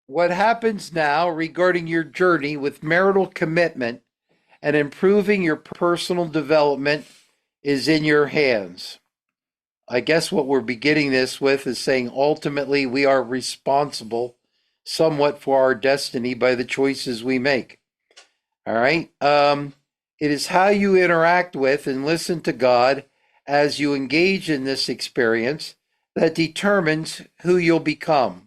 What happens now regarding your journey with marital commitment and improving your personal development is in your hands. I guess what we're beginning this with is saying ultimately we are responsible somewhat for our destiny by the choices we make. All right. It is how you interact with and listen to God as you engage in this experience that determines who you'll become.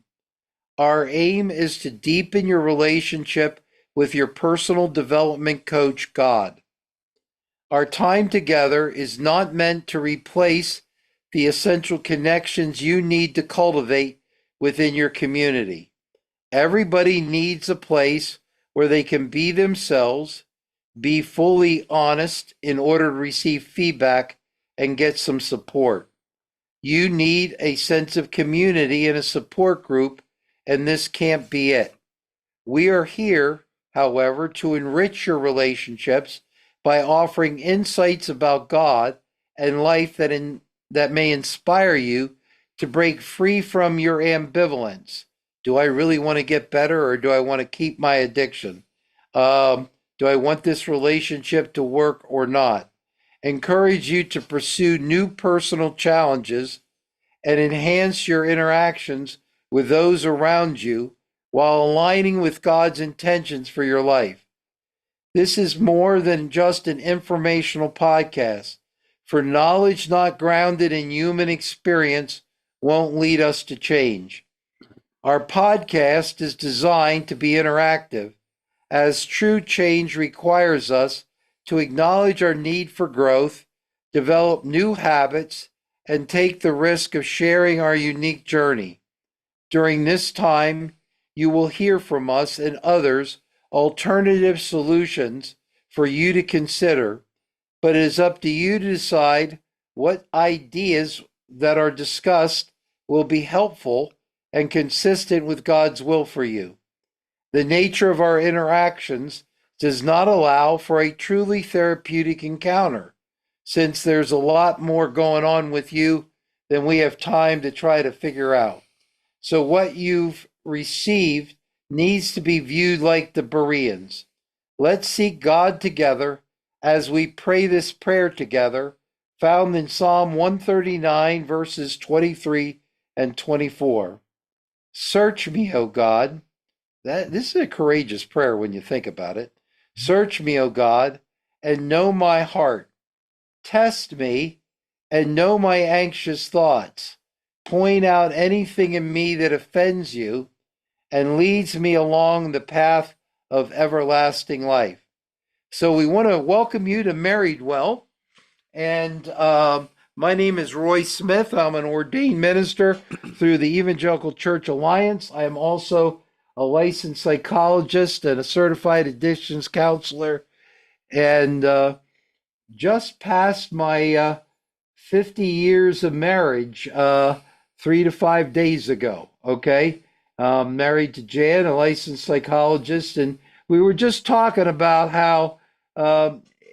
Our aim is to deepen your relationship with your personal development coach, God. Our time together is not meant to replace the essential connections you need to cultivate within your community. Everybody needs a place where they can be themselves, be fully honest in order to receive feedback and get some support. You need a sense of community and a support group, and this can't be it. We are here, however, to enrich your relationships by offering insights about God and life that may inspire you to break free from your ambivalence. Do I really want to get better or do I want to keep my addiction? Do I want this relationship to work or not? Encourage you to pursue new personal challenges and enhance your interactions with those around you while aligning with God's intentions for your life. This is more than just an informational podcast, for knowledge not grounded in human experience won't lead us to change. Our podcast is designed to be interactive, as true change requires us to acknowledge our need for growth, develop new habits, and take the risk of sharing our unique journey. During this time, you will hear from us and others alternative solutions for you to consider, but it is up to you to decide what ideas that are discussed will be helpful and consistent with God's will for you. The nature of our interactions does not allow for a truly therapeutic encounter, since there's a lot more going on with you than we have time to try to figure out. So, what you've received needs to be viewed like the Bereans. Let's seek God together as we pray this prayer together, found in Psalm 139, verses 23 and 24. Search me, O God. This is a courageous prayer when you think about it. Search me, O God, and know my heart. Test me and know my anxious thoughts. Point out anything in me that offends you and leads me along the path of everlasting life. So we want to welcome you to Married Well. And my name is Roy Smith. I'm an ordained minister through the Evangelical Church Alliance. I am also a licensed psychologist and a certified addictions counselor. And just past my 50 years of marriage 3 to 5 days ago. Okay. Married to Jan, a licensed psychologist. And we were just talking about how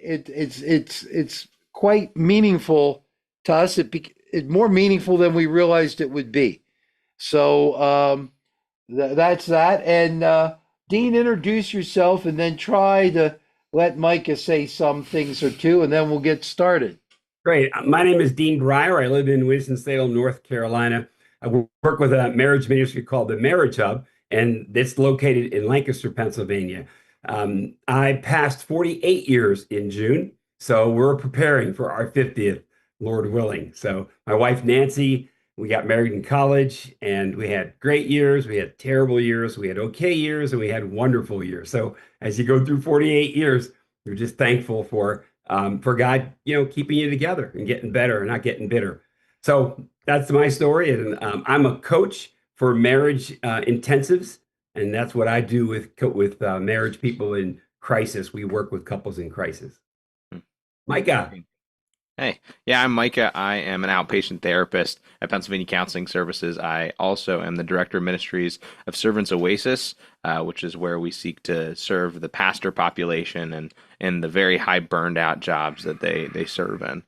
it's quite meaningful to us. It's more meaningful than we realized it would be. So that's that. And Dean, introduce yourself and then try to let Micah say some things or two, and then we'll get started. Great. My name is Dean Brior. I live in Winston-Salem, North Carolina. I work with a marriage ministry called the Marriage Hub, and it's located in Lancaster, Pennsylvania. I passed 48 years in June, so we're preparing for our 50th, Lord willing. So my wife, Nancy, we got married in college, and we had great years, we had terrible years, we had okay years, and we had wonderful years. So as you go through 48 years, we're just thankful for God, keeping you together and getting better and not getting bitter. So that's my story. And I'm a coach for marriage intensives. And that's what I do with marriage people in crisis. We work with couples in crisis. Micah. Hey, yeah, I'm Micah. I am an outpatient therapist at Pennsylvania Counseling Services. I also am the director of ministries of Servants Oasis, which is where we seek to serve the pastor population and the very high burned out jobs that they serve in.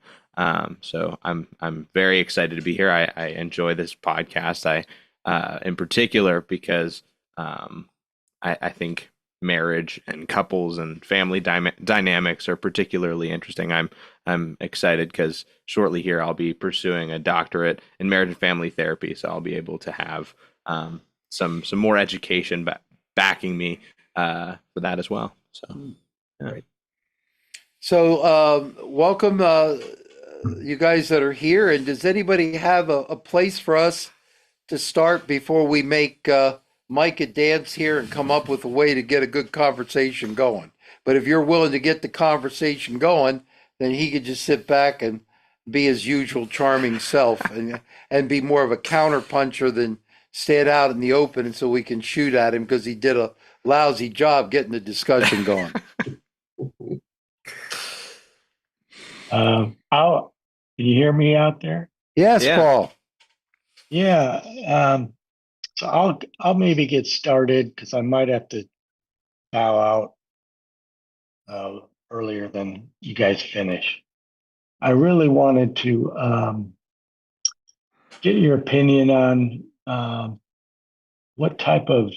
So I'm very excited to be here. I enjoy this podcast. In particular because I think marriage and couples and family dynamics are particularly interesting. I'm excited because shortly here I'll be pursuing a doctorate in marriage and family therapy, so I'll be able to have some more education backing me for that as well. So, yeah. Great. So, welcome, you guys that are here. And does anybody have a place for us to start before we make Micah dance here and come up with a way to get a good conversation going? But if you're willing to get the conversation going, then he could just sit back and be his usual charming self and be more of a counterpuncher than stand out in the open, and so we can shoot at him because he did a lousy job getting the discussion going. Can you hear me out there? Yes, Yeah. Paul. Yeah. So I'll maybe get started because I might have to bow out earlier than you guys finish. I really wanted to get your opinion on what type of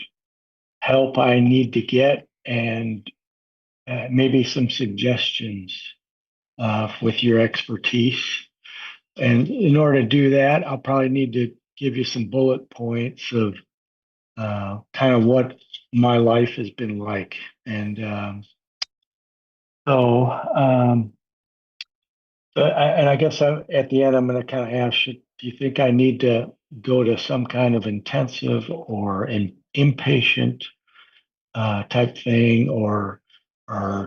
help I need to get and maybe some suggestions with your expertise. And in order to do that, I'll probably need to give you some bullet points of kind of what my life has been like. And I guess at the end, I'm going to kind of ask you, do you think I need to go to some kind of intensive or an inpatient type thing or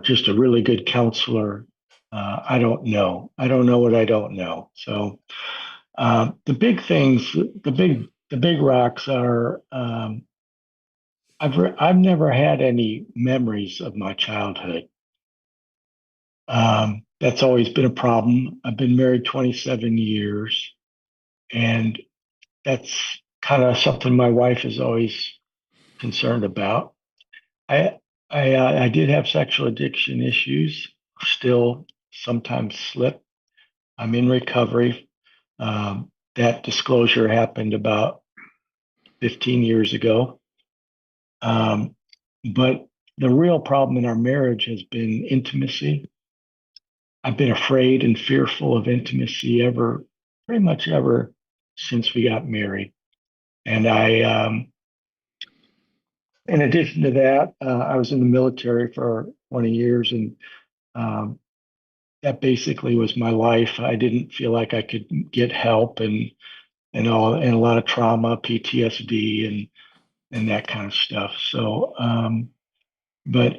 just a really good counselor? I don't know. I don't know what I don't know. So the big things, the big rocks are. I've never had any memories of my childhood. That's always been a problem. I've been married 27 years, and that's kind of something my wife is always concerned about. I did have sexual addiction issues. Still sometimes slip. I'm in recovery. That disclosure happened about 15 years ago. But the real problem in our marriage has been intimacy. I've been afraid and fearful of intimacy pretty much ever since we got married. And in addition to that, I was in the military for 20 years, and that basically was my life. I didn't feel like I could get help, and a lot of trauma, PTSD, and that kind of stuff. So, but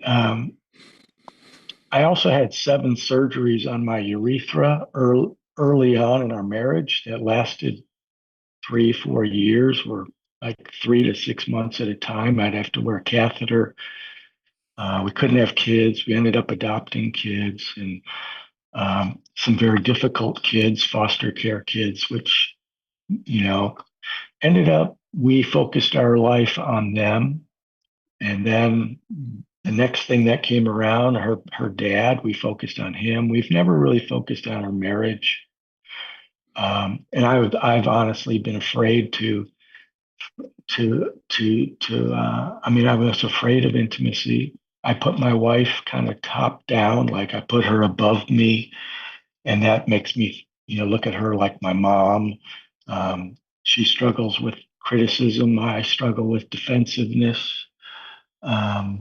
I also had 7 surgeries on my urethra early on in our marriage that lasted 3, 4 years, were like 3 to 6 months at a time. I'd have to wear a catheter. We couldn't have kids. We ended up adopting kids and some very difficult kids, foster care kids, which, ended up, we focused our life on them. And then the next thing that came around, her dad, we focused on him. We've never really focused on our marriage. And I've honestly been afraid I was afraid of intimacy. I put my wife kind of top down, like I put her above me, and that makes me, look at her like my mom. She struggles with criticism. I struggle with defensiveness. I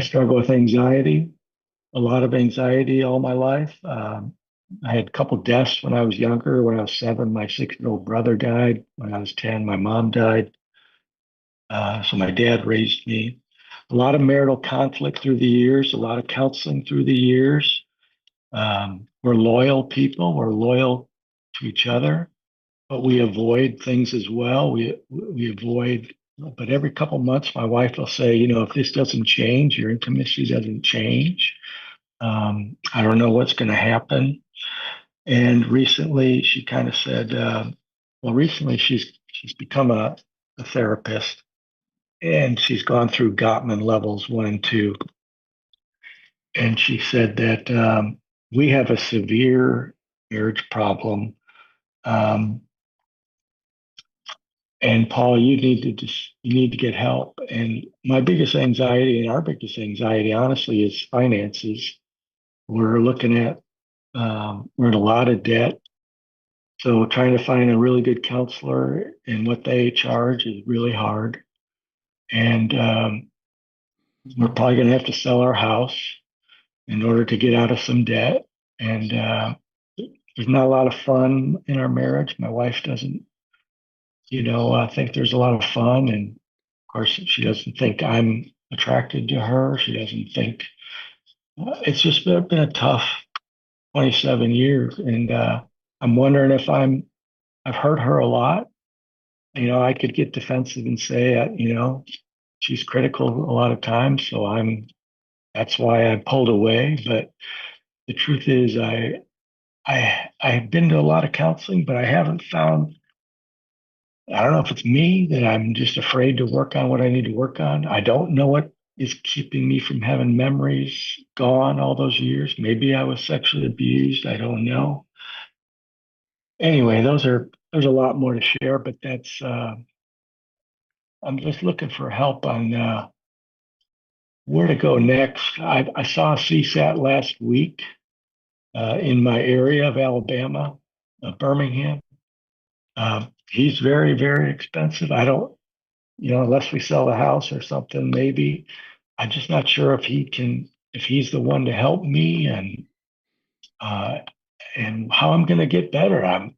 struggle with anxiety, a lot of anxiety all my life. I had a couple deaths when I was younger. When I was 7, my 6-year-old brother died. When I was 10, my mom died. So my dad raised me. A lot of marital conflict through the years, a lot of counseling through the years. We're loyal people. We're loyal to each other, but we avoid things as well. We avoid, but every couple months, my wife will say, if this doesn't change, your intimacy doesn't change. I don't know what's going to happen. And recently, she kind of said, recently she's become a therapist, and she's gone through Gottman levels 1 and 2. And she said that we have a severe marriage problem. And Paul, you need to get help. And my biggest anxiety and our biggest anxiety, honestly, is finances. We're looking at we're in a lot of debt. So trying to find a really good counselor and what they charge is really hard. And we're probably going to have to sell our house in order to get out of some debt. And there's not a lot of fun in our marriage. My wife doesn't, think there's a lot of fun. And of course, she doesn't think I'm attracted to her. She doesn't think it's just been a tough 27 years. And I'm wondering if I've hurt her a lot. I could get defensive and say, she's critical a lot of times. So that's why I pulled away. But the truth is, I've been to a lot of counseling, but I haven't found, I don't know if it's me that I'm just afraid to work on what I need to work on. I don't know what is keeping me from having memories gone all those years. Maybe I was sexually abused. I don't know. Anyway, there's a lot more to share, but I'm just looking for help on where to go next. I saw a CSAT last week in my area of Alabama, Birmingham. He's very, very expensive. I don't, unless we sell the house or something, maybe. I'm just not sure if if he's the one to help me uh, and how I'm going to get better. I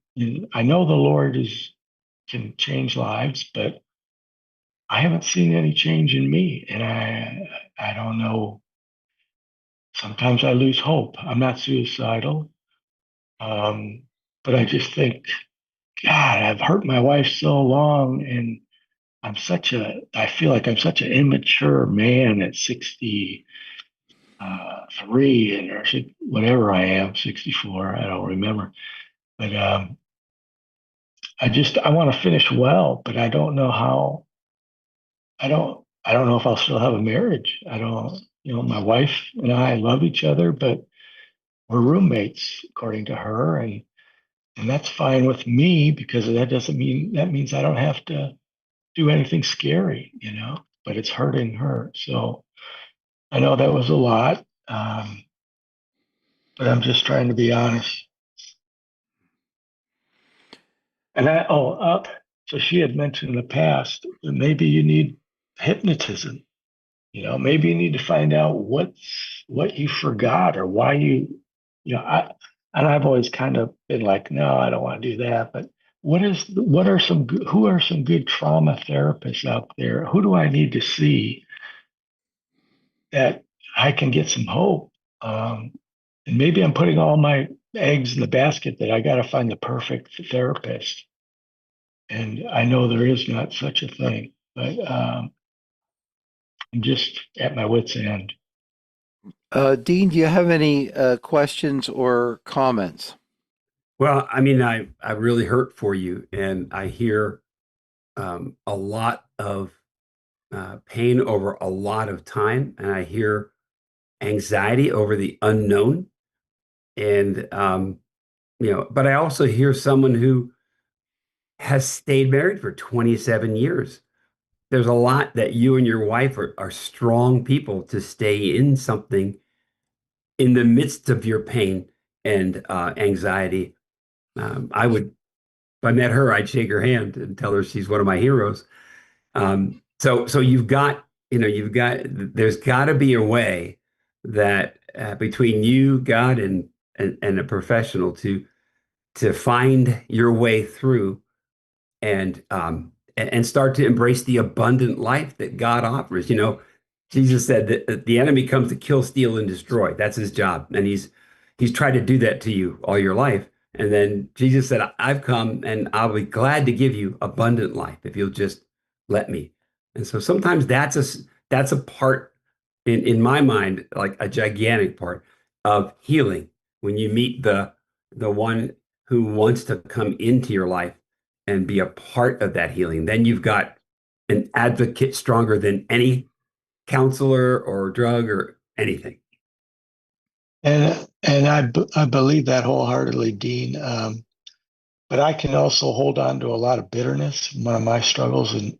know the Lord can change lives, but I haven't seen any change in me, and I don't know. Sometimes I lose hope. I'm not suicidal, um, but I just think, God, I've hurt my wife so long, and I feel like I'm such an immature man at 63, and or whatever I am, 64. I don't remember, but I want to finish well, but I don't know how. I don't know if I'll still have a marriage. I don't. My wife and I love each other, but we're roommates according to her, and that's fine with me because that means I don't have to do anything scary, but it's hurting her. So I know that was a lot, but I'm just trying to be honest. And so she had mentioned in the past that maybe you need hypnotism. Maybe you need to find out what you forgot or why and I've always kind of been like, no, I don't want to do that. But who are some good trauma therapists out there? Who do I need to see that I can get some hope? And maybe I'm putting all my eggs in the basket that I got to find the perfect therapist. And I know there is not such a thing, but I'm just at my wit's end. Dean, do you have any questions or comments? Well, I mean, I really hurt for you, and I hear a lot of pain over a lot of time, and I hear anxiety over the unknown, and but I also hear someone who has stayed married for 27 years. There's a lot that you and your wife are strong people to stay in something in the midst of your pain and anxiety. If I met her, I'd shake her hand and tell her she's one of my heroes. So there's got to be a way that between you, God, and a professional to find your way through and start to embrace the abundant life that God offers. Jesus said that the enemy comes to kill, steal, and destroy. That's his job, and he's tried to do that to you all your life. And then Jesus said, I've come and I'll be glad to give you abundant life if you'll just let me. And so sometimes that's a part in my mind, like a gigantic part of healing when you meet the one who wants to come into your life and be a part of that healing. Then you've got an advocate stronger than any counselor or drug or anything. And I believe that wholeheartedly, Dean. but I can also hold on to a lot of bitterness. One of my struggles and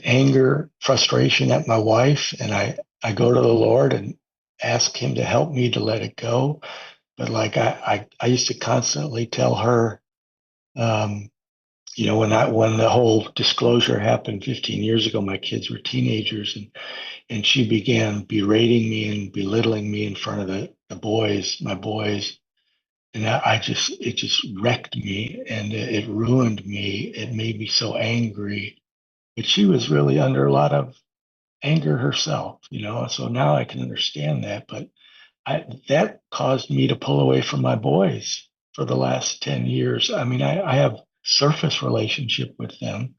anger, frustration at my wife, and I go to the Lord and ask Him to help me to let it go. But like I used to constantly tell her, when the whole disclosure happened 15 years ago, my kids were teenagers, and she began berating me and belittling me in front of the boys, my boys. And it just wrecked me, and it ruined me. It made me so angry. But she was really under a lot of anger herself, So now I can understand that. But that caused me to pull away from my boys for the last 10 years. I mean, I have surface relationship with them,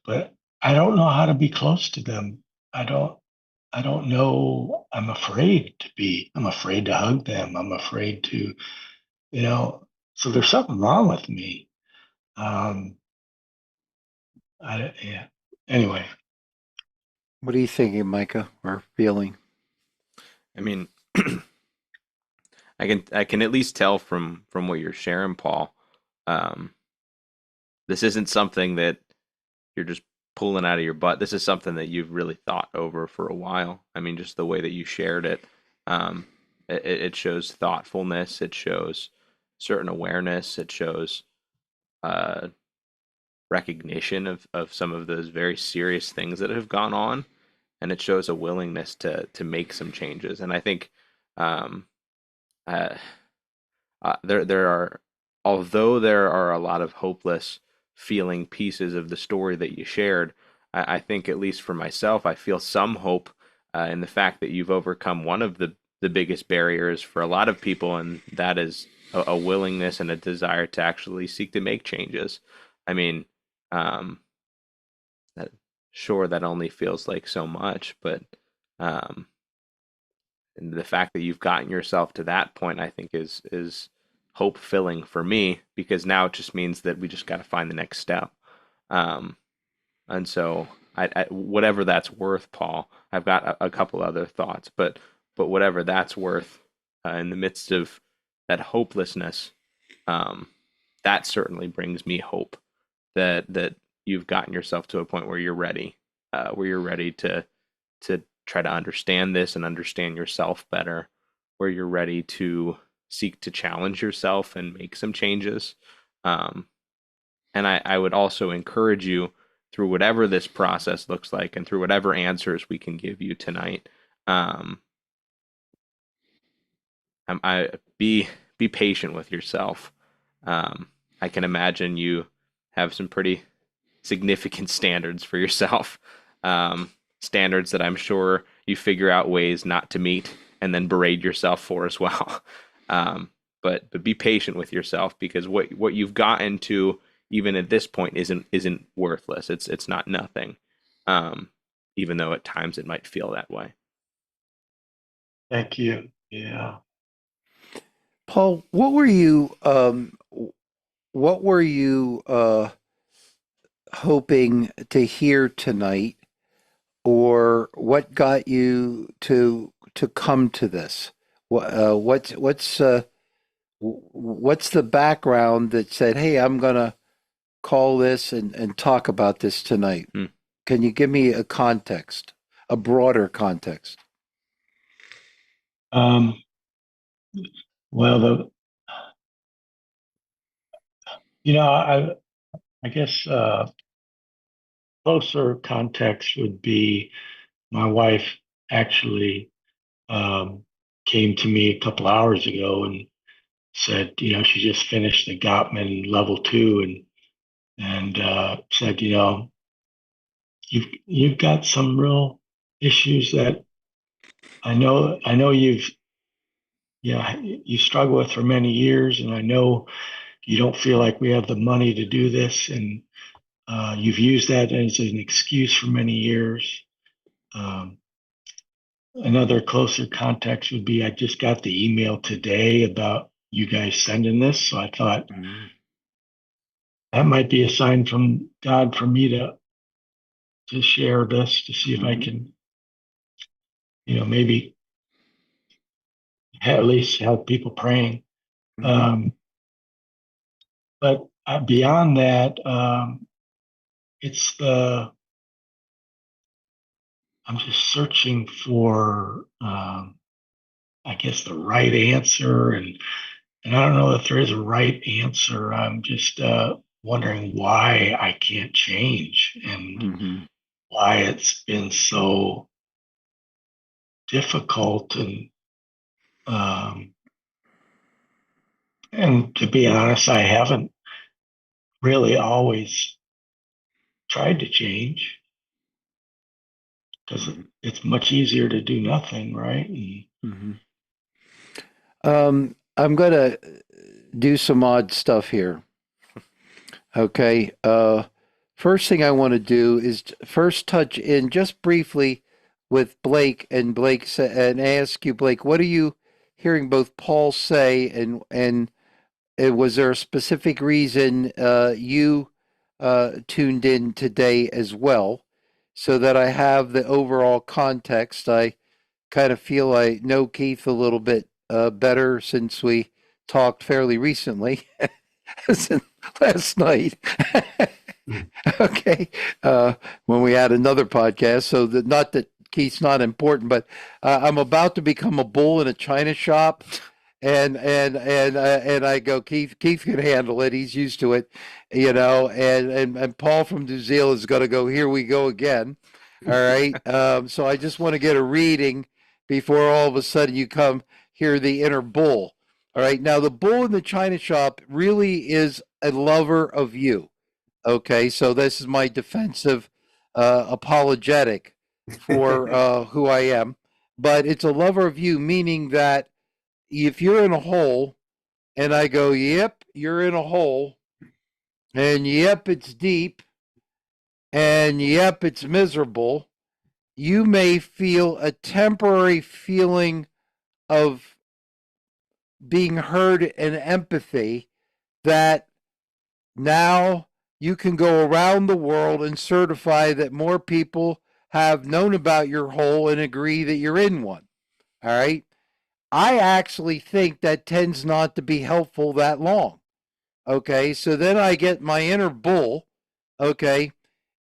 but I don't know how to be close to them. I don't know. I'm afraid to hug them. I'm afraid to, so there's something wrong with me. Yeah. Anyway, What are you thinking, Micah, or feeling? I mean, I can at least tell from what you're sharing, Paul. Um, this isn't something that you're just pulling out of your butt. This is something that you've really thought over for a while. I mean, just the way that you shared it, um, it shows thoughtfulness. It shows certain awareness. It shows uh, recognition of some of those very serious things that have gone on, and it shows a willingness to make some changes. And I think um, uh, there are, although there are a lot of hopeless feeling pieces of the story that you shared, I think at least for myself, I feel some hope in the fact that you've overcome one of the biggest barriers for a lot of people, and that is a willingness and a desire to actually seek to make changes. I mean, um, that, sure, that only feels like so much, but um, and the fact that you've gotten yourself to that point, I think is hope filling for me, because now it just means that we just got to find the next step. Um, and so whatever that's worth, Paul, I've got a couple other thoughts, but whatever that's worth, in the midst of that hopelessness, um, that certainly brings me hope that you've gotten yourself to a point where you're ready to try to understand this and understand yourself better, where you're ready to seek to challenge yourself and make some changes. Um, and I would also encourage you, through whatever this process looks like and through whatever answers we can give you tonight, um, I be patient with yourself. Um, I can imagine you have some pretty significant standards for yourself, standards that I'm sure you figure out ways not to meet and then berate yourself for as well. Um, but be patient with yourself, because what you've gotten to even at this point isn't worthless. It's not nothing, even though at times it might feel that way. thank you. Yeah. Paul, what were you hoping to hear tonight, or what got you to come to this? What's the background that said, "Hey, I'm gonna call this and talk about this tonight"? Hmm. Can you give me a context, a broader context? Um, well, I guess closer context would be my wife actually um, came to me a couple hours ago and said, she just finished the Gottman level 2, and said, you've got some real issues that I know you struggle with for many years, and I know you don't feel like we have the money to do this, and you've used that as an excuse for many years. Um, Another closer context would be I just got the email today about you guys sending this, so I thought that might be a sign from God for me to share this, to see if I can, maybe at least have people praying. Mhm. Um, But beyond that, it's I'm just searching for, I guess, the right answer, and I don't know if there is a right answer. I'm just wondering why I can't change and Mm-hmm. why it's been so difficult. Um, and to be honest, I haven't really always tried to change because it's much easier to do nothing, right? Mm-hmm. I'm gonna do some odd stuff here. Okay. First thing I want to do is first touch in just briefly with Blake and and ask you, Blake, what are you hearing both Paul say and was there a specific reason you tuned in today as well, so that I have the overall context? I kind of feel I know Keith a little bit better since we talked fairly recently, since last night. Okay, when we had another podcast. So that not that Keith's not important, but I'm about to become a bull in a china shop, and I go, Keith can handle it. He's used to it, and Paul from New Zealand is going to go. Here we go again. All right. So I just want to get a reading before all of a sudden you come hear the inner bull. All right. Now the bull in the china shop really is a lover of you. Okay, so this is my defensive apologetic for who I am. But it's a lover of you, meaning that if you're in a hole and I go, yep, you're in a hole, and yep, it's deep, and yep, it's miserable, you may feel a temporary feeling of being heard and empathy that now you can go around the world and certify that more people have known about your hole and agree that you're in one. All right. I actually think that tends not to be helpful that long. Okay. So then I get my inner bull. Okay.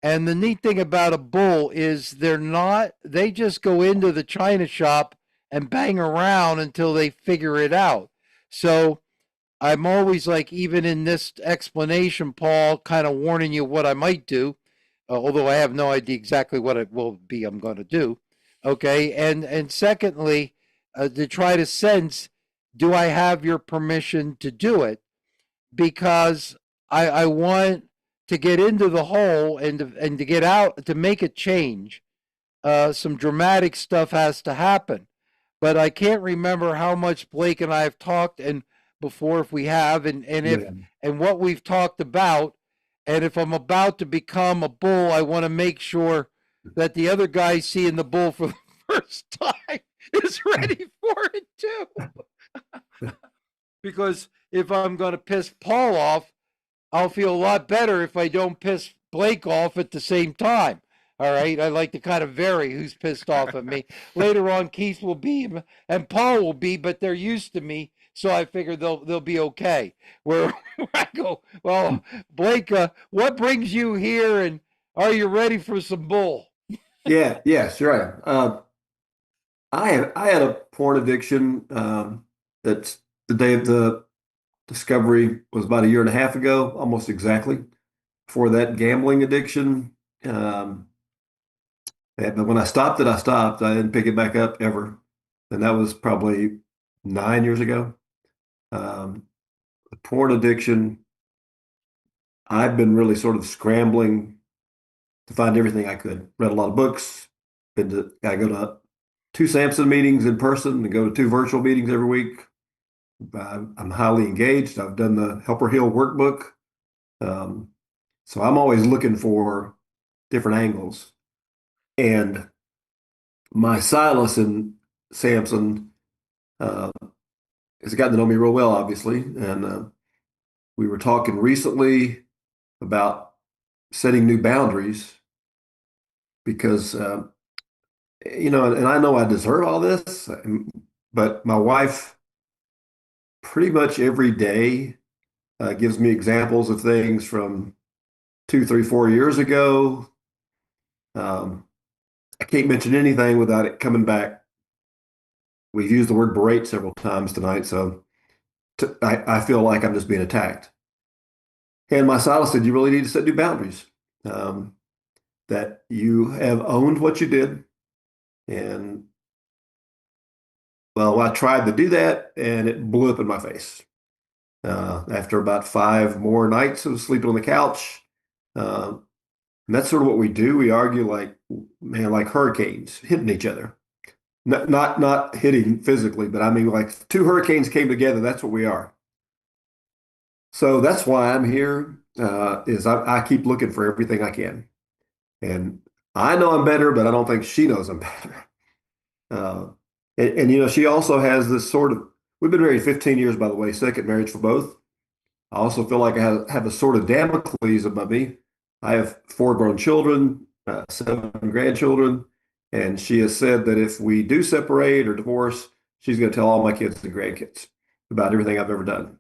And the neat thing about a bull is they just go into the china shop and bang around until they figure it out. So I'm always like, even in this explanation, Paul, kind of warning you what I might do, although I have no idea exactly what it will be I'm going to do. Okay, and secondly, to try to sense, do I have your permission to do it? Because I want to get into the hole and to get out to make a change. Some dramatic stuff has to happen, but I can't remember how much Blake and I have talked and before, if we have, and if Yeah. and what we've talked about. And if I'm about to become a bull, I want to make sure that the other guy seeing the bull for the first time is ready for it too. Because if I'm going to piss Paul off, I'll feel a lot better if I don't piss Blake off at the same time. All right. I like to kind of vary who's pissed off at me. Later on, Keith will be and Paul will be, but they're used to me. So I figure they'll be okay. Where I go, well, Blake, what brings you here, and are you ready for some bull? Yeah, yes, you're right. I had a porn addiction. That's the day of the discovery was about a year and a half ago, almost exactly. For that gambling addiction, um, but when I stopped it, I stopped. I didn't pick it back up ever, and that was probably 9 years ago. Um, the porn addiction, I've been really sort of scrambling to find everything I could. Read a lot of books. I go to two Samson meetings in person and go to two virtual meetings every week. I'm highly engaged. I've done the Helper Hill workbook. Um, so I'm always looking for different angles. And my Silas and Samson has gotten to know me real well, obviously. And we were talking recently about setting new boundaries because, and I know I deserve all this, but my wife pretty much every day gives me examples of things from 2, 3, 4 years ago. I can't mention anything without it coming back. We've used the word berate several times tonight, so I feel like I'm just being attacked. And my stylist said, you really need to set new boundaries. That you have owned what you did. And well, I tried to do that and it blew up in my face. After about 5 more nights of sleeping on the couch. And that's sort of what we do. We argue like, man, like hurricanes hitting each other. Not hitting physically, but I mean like 2 hurricanes came together. That's what we are. So that's why I'm here, is I keep looking for everything I can. And I know I'm better, but I don't think she knows I'm better. Uh, you know, she also has this sort of, we've been married 15 years, by the way, second marriage for both. I also feel like I have a sort of Damocles above me. I have 4 grown children, 7 grandchildren, and she has said that if we do separate or divorce, she's going to tell all my kids and grandkids about everything I've ever done.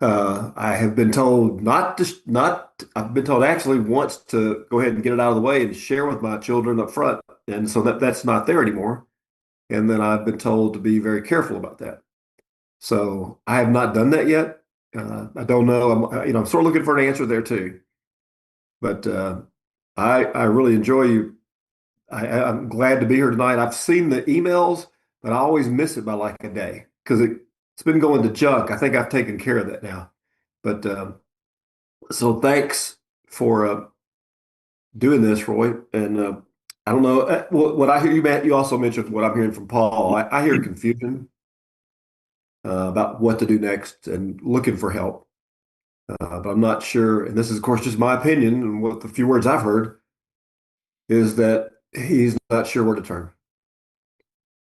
I have been told I've been told actually once to go ahead and get it out of the way and share with my children up front. And so that's not there anymore. And then I've been told to be very careful about that. So I have not done that yet. I don't know. I'm sort of looking for an answer there too. But I really enjoy you. I'm glad to be here tonight. I've seen the emails, but I always miss it by like a day because it's been going to junk. I think I've taken care of that now. But so thanks for doing this, Roy. And I don't know what I hear you, Matt. You also mentioned what I'm hearing from Paul. I hear confusion about what to do next and looking for help. But I'm not sure. And this is, of course, just my opinion. And what the few words I've heard is that he's not sure where to turn.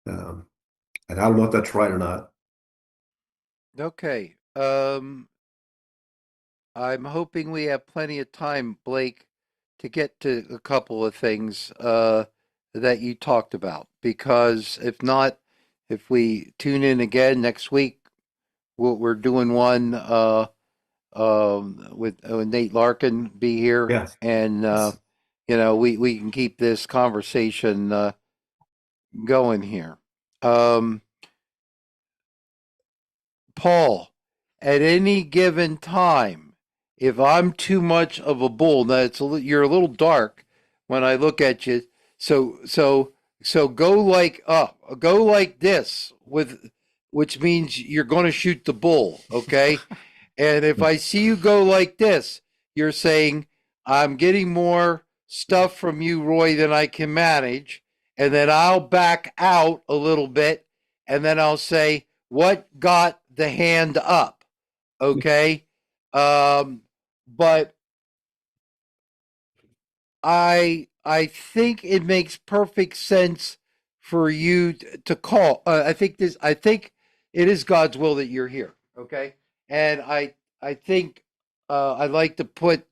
And I don't know if that's right or not. Okay. I'm hoping we have plenty of time, Blake, to get to a couple of things that you talked about. Because if not, if we tune in again next week, we're doing one with Nate Larkin be here, Yes. and you know we can keep this conversation going here. Paul, at any given time, if I'm too much of a bull, now you're a little dark when I look at you. So go like up, go like this which means you're going to shoot the bull, okay? And if I see you go like this, you're saying I'm getting more stuff from you, Roy, than I can manage, and then I'll back out a little bit, and then I'll say, what got the hand up? Okay. But I think it makes perfect sense for you to call. I think it is God's will that you're here. Okay. And I think I'd like to put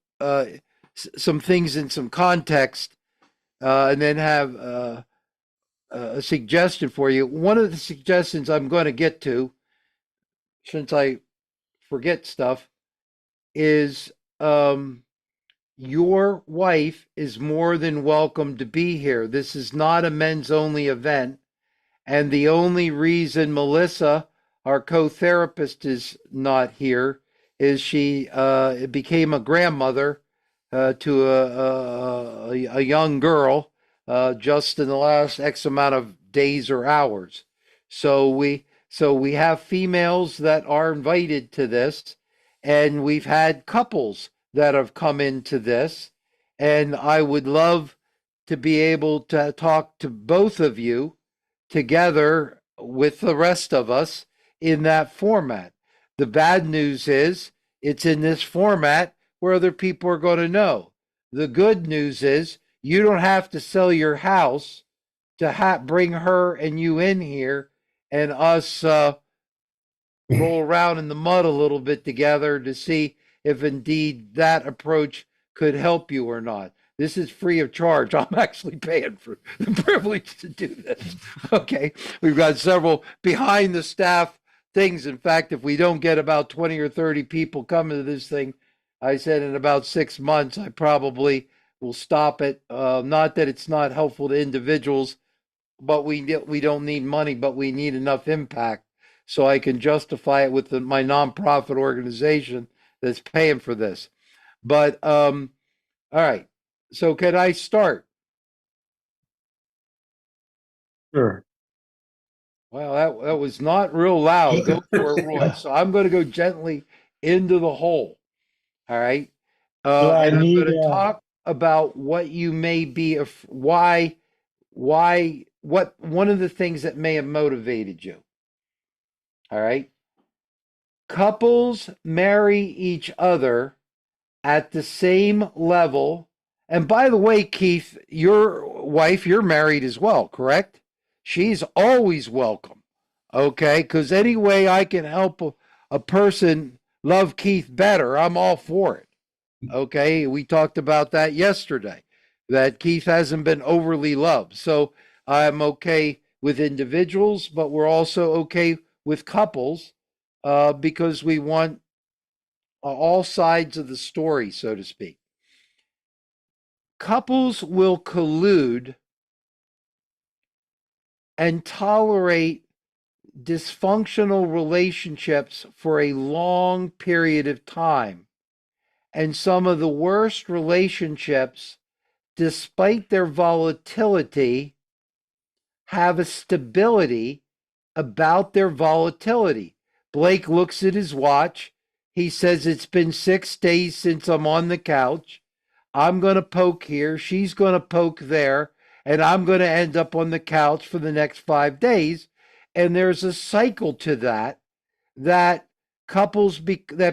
some things in some context and then have a suggestion for you. One of the suggestions I'm going to get to, since I forget stuff, is your wife is more than welcome to be here. This is not a men's only event. And the only reason Melissa, our co-therapist, is not here is she became a grandmother to a young girl just in the last X amount of days or hours. So we have females that are invited to this, and we've had couples that have come into this, and I would love to be able to talk to both of you together with the rest of us in that format. The bad news is it's in this format where other people are going to know. The good news is you don't have to sell your house to bring her and you in here and us roll around in the mud a little bit together to see if indeed that approach could help you or not. This is free of charge. I'm actually paying for the privilege to do this. Okay. We've got several behind the staff things. In fact, if we don't get about 20 or 30 people coming to this thing, I said in about 6 months, I probably will stop it. Not that it's not helpful to individuals, but we don't need money, but we need enough impact so I can justify it with my nonprofit organization that's paying for this. But all right. So can I start? Sure. Well, that was not real loud. Go for it, Roy. So I'm going to go gently into the hole. All right. Do I And I'm need going to talk about what you may be, why, what one of the things that may have motivated you. All right. Couples marry each other at the same level. And by the way, Keith, your wife, you're married as well, correct? She's always welcome. Okay. Because any way I can help a person love Keith better, I'm all for it. Okay. We talked about that yesterday, that Keith hasn't been overly loved. So I'm okay with individuals, but we're also okay with couples because we want all sides of the story, so to speak. Couples will collude and tolerate dysfunctional relationships for a long period of time. And some of the worst relationships, despite their volatility, have a stability about their volatility. Blake looks at his watch. He says, it's been 6 days since I'm on the couch. I'm going to poke here. She's going to poke there. And I'm going to end up on the couch for the next 5 days. And there's a cycle to that that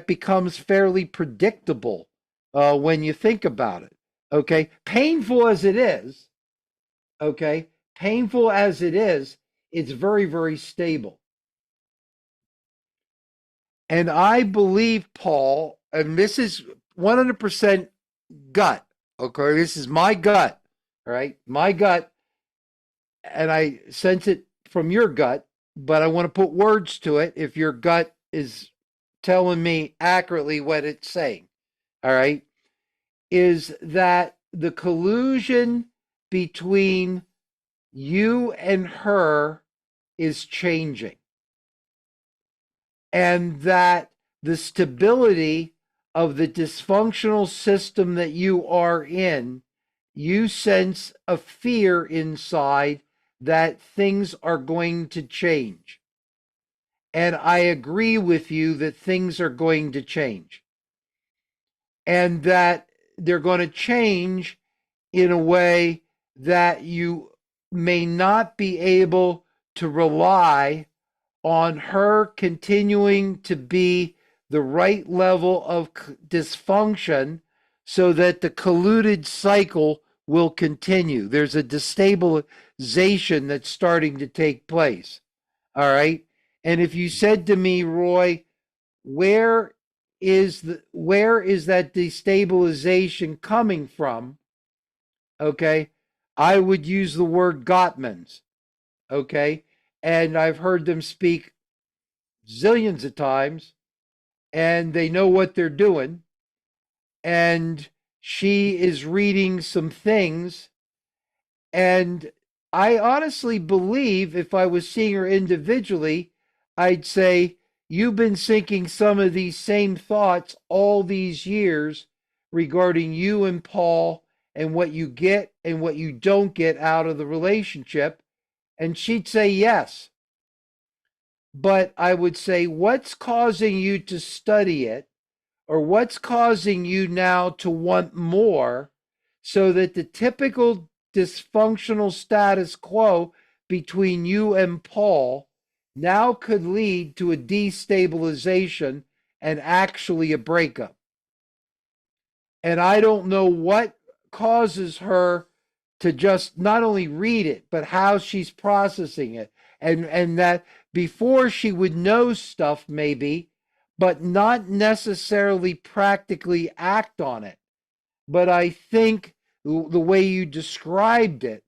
becomes fairly predictable when you think about it. Okay. Painful as it is, okay, painful as it is, it's very, very stable. And I believe, Paul, and this is 100% gut, okay? This is my gut, all right? My gut, and I sense it from your gut, but I want to put words to it if your gut is telling me accurately what it's saying, all right? Is that the collusion between you and her is changing. And that the stability of the dysfunctional system that you are in, you sense a fear inside that things are going to change. And I agree with you that things are going to change. And that they're going to change in a way that you may not be able to rely on her continuing to be the right level of dysfunction so that the colluded cycle will continue. There's a destabilization that's starting to take place. All right. And if you said to me, Roy, where is that destabilization coming from? Okay. I would use the word Gottman's. Okay. And I've heard them speak zillions of times, and they know what they're doing. And she is reading some things. And I honestly believe if I was seeing her individually, I'd say, you've been thinking some of these same thoughts all these years regarding you and Paul and what you get and what you don't get out of the relationship. And she'd say yes. But I would say, what's causing you to study it, or what's causing you now to want more, so that the typical dysfunctional status quo between you and Paul now could lead to a destabilization and actually a breakup. And I don't know what causes her to just not only read it, but how she's processing it. And that before she would know stuff maybe, but not necessarily practically act on it. But I think the way you described it,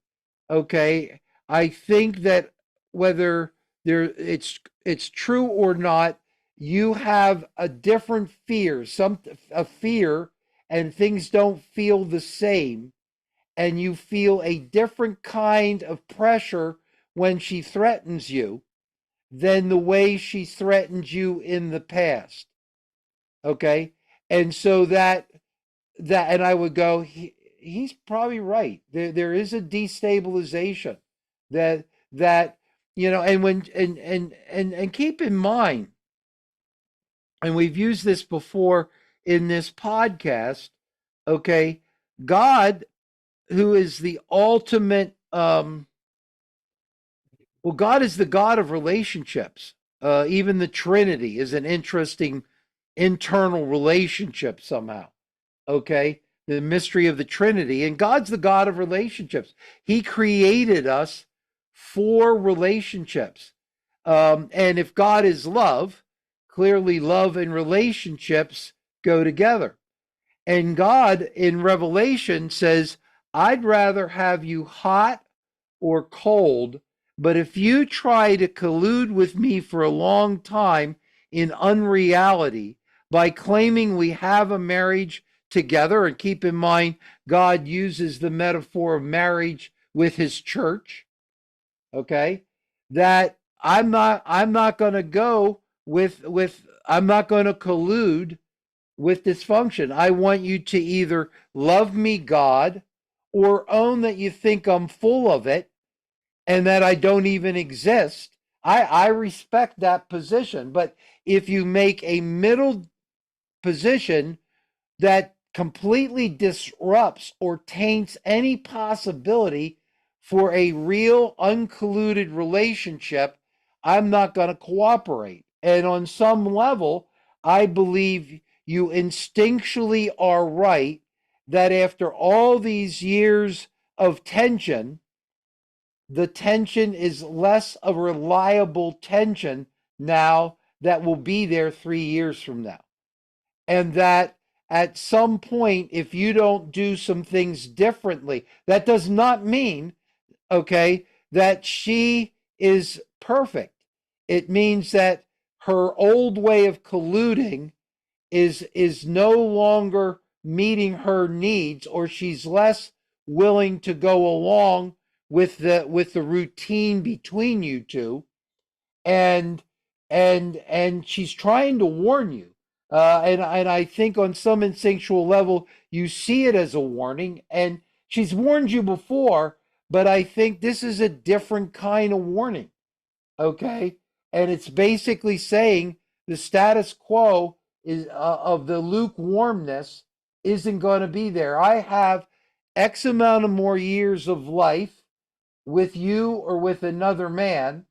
okay, I think that whether it's true or not, you have a different fear, a fear, and things don't feel the same, and you feel a different kind of pressure when she threatens you than the way she threatened you in the past. Okay? And so and I would go, he's probably right. There is a destabilization that and when and keep in mind, and we've used this before in this podcast, okay, God, who is the ultimate well, God is the God of relationships. Even the Trinity is an interesting internal relationship somehow. Okay, the mystery of the Trinity, and God's the God of relationships. He created us for relationships. And if God is love, clearly love and relationships go together. And God in Revelation says, I'd rather have you hot or cold, but if you try to collude with me for a long time in unreality by claiming we have a marriage together, and keep in mind, God uses the metaphor of marriage with his church, okay, that I'm not going to go I'm not going to collude with dysfunction. I want you to either love me, God, or own that you think I'm full of it and that I don't even exist. I respect that position. But if you make a middle position that completely disrupts or taints any possibility for a real uncolluded relationship, I'm not going to cooperate. And on some level, I believe you instinctually are right that after all these years of tension, the tension is less a reliable tension now that will be there 3 years from now. And that at some point, if you don't do some things differently, that does not mean, okay, that she is perfect. It means that her old way of colluding is no longer meeting her needs, or she's less willing to go along with the routine between you two, and she's trying to warn you, and I think on some instinctual level you see it as a warning, and she's warned you before, but I think this is a different kind of warning, okay, and it's basically saying the status quo is of the lukewarmness isn't going to be there. I have X amount of more years of life with you or with another man,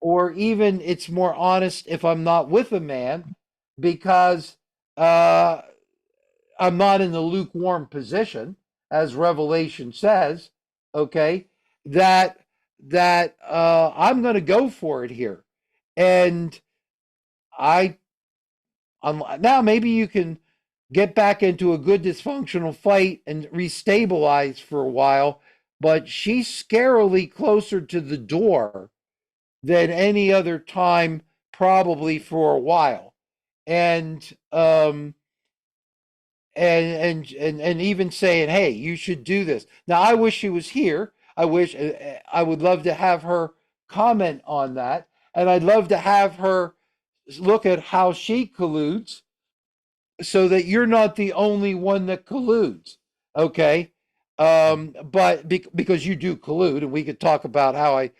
or even it's more honest if I'm not with a man, because uh, I'm not in the lukewarm position, as Revelation says. Okay, that I'm going to go for it here, and I now maybe you can get back into a good dysfunctional fight and restabilize for a while, but she's scarily closer to the door than any other time, probably for a while. And and even saying, hey, you should do this. Now I wish she was here. I would love to have her comment on that, and I'd love to have her look at how she colludes, so that you're not the only one that colludes, okay, but because you do collude, and we could talk about how I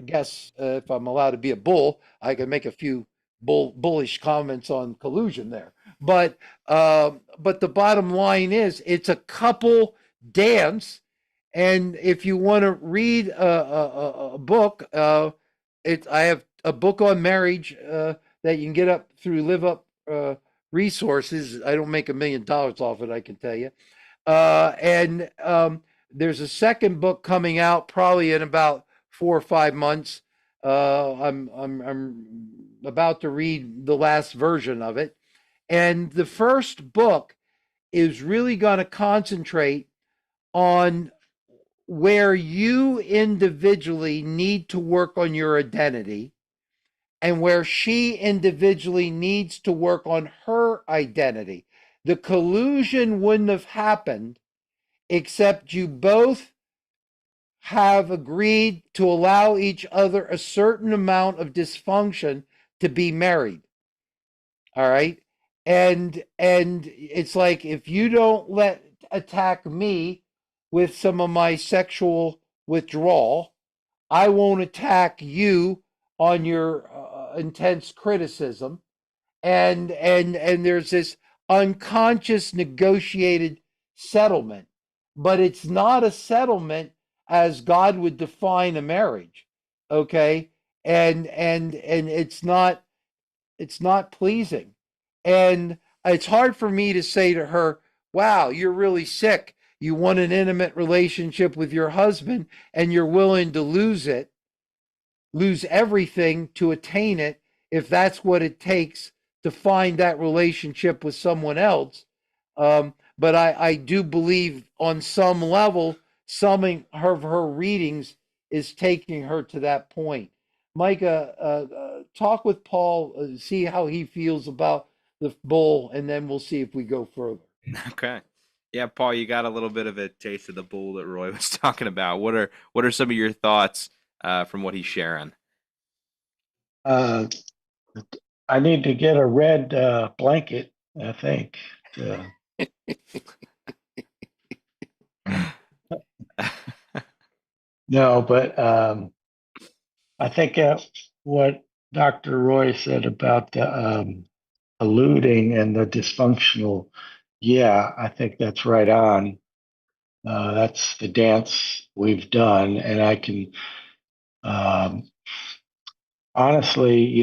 guess if I'm allowed to be a bull, I can make a few bullish comments on collusion there. But the bottom line is, it's a couple dance, and if you want to read a book, I have a book on marriage that you can get up through LiveUp resources. I don't make $1 million off it, I can tell you. And there's a second book coming out probably in about 4 or 5 months. I'm about to read the last version of it, and the first book is really going to concentrate on where you individually need to work on your identity and where she individually needs to work on her identity. The collusion wouldn't have happened except you both have agreed to allow each other a certain amount of dysfunction to be married. All right. And it's like, if you don't let attack me with some of my sexual withdrawal, I won't attack you on your intense criticism. And there's this unconscious negotiated settlement, but it's not a settlement as God would define a marriage. Okay. And it's not pleasing. And it's hard for me to say to her, wow, you're really sick. You want an intimate relationship with your husband and you're willing to lose everything to attain it, if that's what it takes to find that relationship with someone else. But I do believe on some level, some of her readings is taking her to that point. Micah, talk with Paul, see how he feels about the bull, and then we'll see if we go further. Okay. Yeah, Paul, you got a little bit of a taste of the bull that Roy was talking about. What are some of your thoughts from what he's sharing? Uh, I need to get a red blanket, I think. No, but I think what Dr. Roy said about the alluding and the dysfunctional, yeah, I think that's right on. That's the dance we've done, and I can honestly,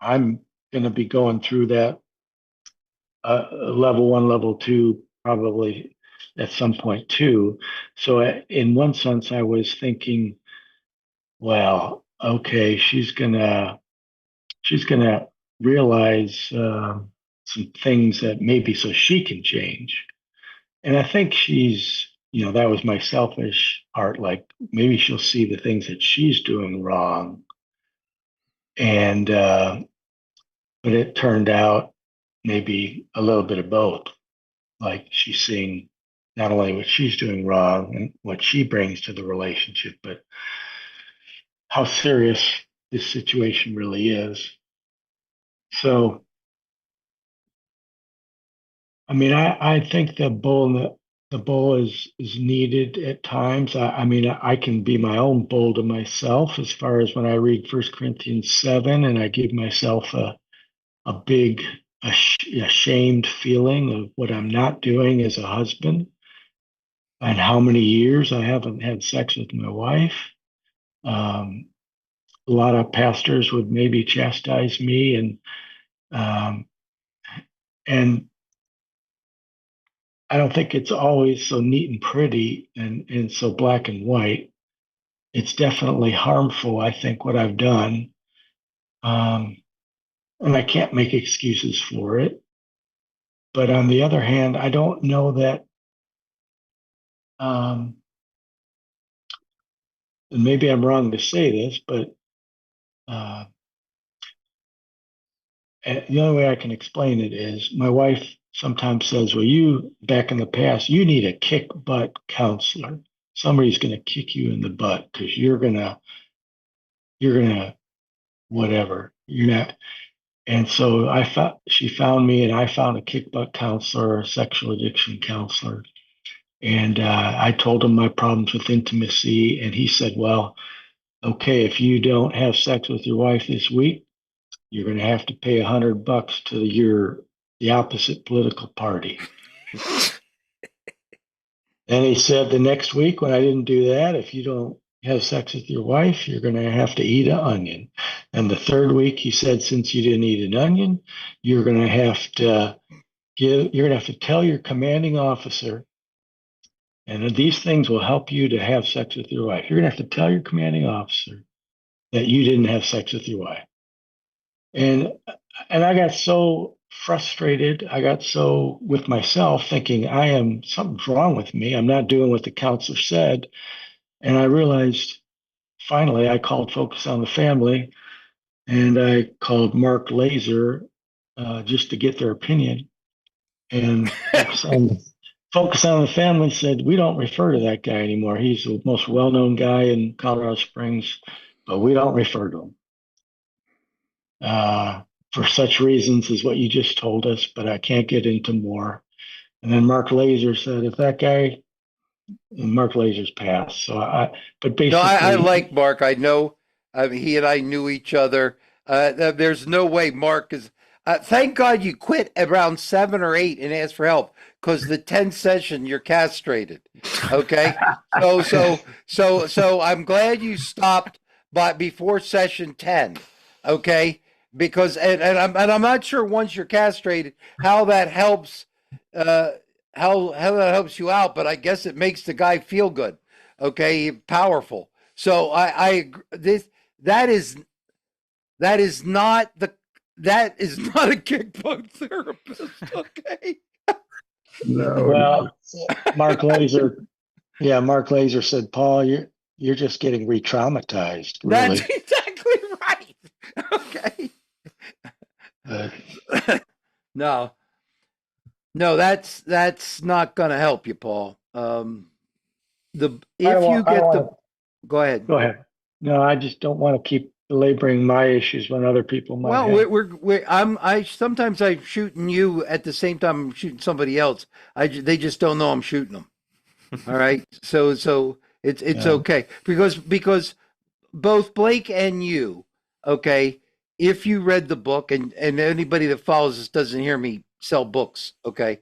I'm going to be going through that level 1, level 2, probably at some point too. So in one sense, I was thinking, well, okay, she's gonna realize some things that maybe so she can change. And I think that was my selfish part. Like maybe she'll see the things that she's doing wrong, and but it turned out maybe a little bit of both. Like she's seeing not only what she's doing wrong and what she brings to the relationship, but how serious this situation really is. So, I mean, I think the bull is needed at times. I mean, I can be my own bull to myself as far as when I read 1 Corinthians 7 and I give myself a big ashamed feeling of what I'm not doing as a husband and how many years I haven't had sex with my wife. A lot of pastors would maybe chastise me, um, and I don't think it's always so neat and pretty and so black and white. It's definitely harmful, I think, what I've done. And I can't make excuses for it. But on the other hand, I don't know that, and maybe I'm wrong to say this, but the only way I can explain it is my wife sometimes says, well, back in the past, you need a kick butt counselor. Somebody's going to kick you in the butt because you're going to, whatever. You're not. And so she found me and I found a kick butt counselor, a sexual addiction counselor. And I told him my problems with intimacy. And he said, well, okay, if you don't have sex with your wife this week, you're going to have to pay $100 to the opposite political party. And he said the next week when I didn't do that, if you don't have sex with your wife, you're going to have to eat an onion. And the third week, he said, since you didn't eat an onion, you're going to have to tell your commanding officer, and these things will help you to have sex with your wife. You're going to have to tell your commanding officer that you didn't have sex with your wife. And I got so frustrated. I got so with myself thinking something's wrong with me. I'm not doing what the counselor said. And I realized finally I called Focus on the Family and I called Mark Laser just to get their opinion. And Focus on the Family said, we don't refer to that guy anymore. He's the most well-known guy in Colorado Springs, but we don't refer to him. For such reasons as what you just told us, but I can't get into more. And then Mark Laser said, if that guy, and Mark Laser's passed. But No, I basically, like Mark. I know he and I knew each other. There's no way Mark is. Thank God you quit around 7 or 8 and asked for help because the 10th session you're castrated. Okay, so I'm glad you stopped before session 10. Okay, because and I'm not sure once you're castrated how that helps. Uh, how that helps you out, but I guess it makes the guy feel good. Okay, powerful. So I this that is that is not the that is not a kickbox therapist. Okay. No, no. well, Mark Laser, yeah, Mark Laser said, Paul, you're just getting re-traumatized, That's really. exactly right. Okay. But No, no, that's not gonna help you, Paul. The if you I don't get want the go ahead. to go ahead. No, I just don't want to keep belaboring my issues when other people might Well, have. I sometimes I'm shooting you at the same time I'm shooting somebody else. They just don't know I'm shooting them. All right. So it's Yeah. okay because both Blake and you, okay, if you read the book and anybody that follows this doesn't hear me sell books, okay.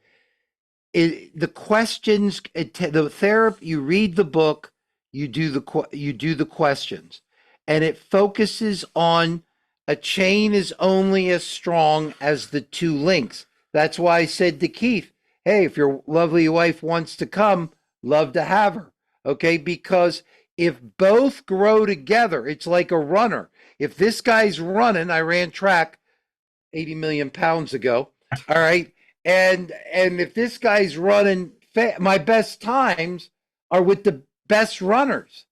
The questions the therapy you read the book, you do the questions and it focuses on a chain is only as strong as the two links. That's why I said to Keith, hey, if your lovely wife wants to come, love to have her. Okay, because if both grow together, it's like a runner. If this guy's running, I ran track 80 million pounds ago. All right. And if this guy's running, my best times are with the best runners.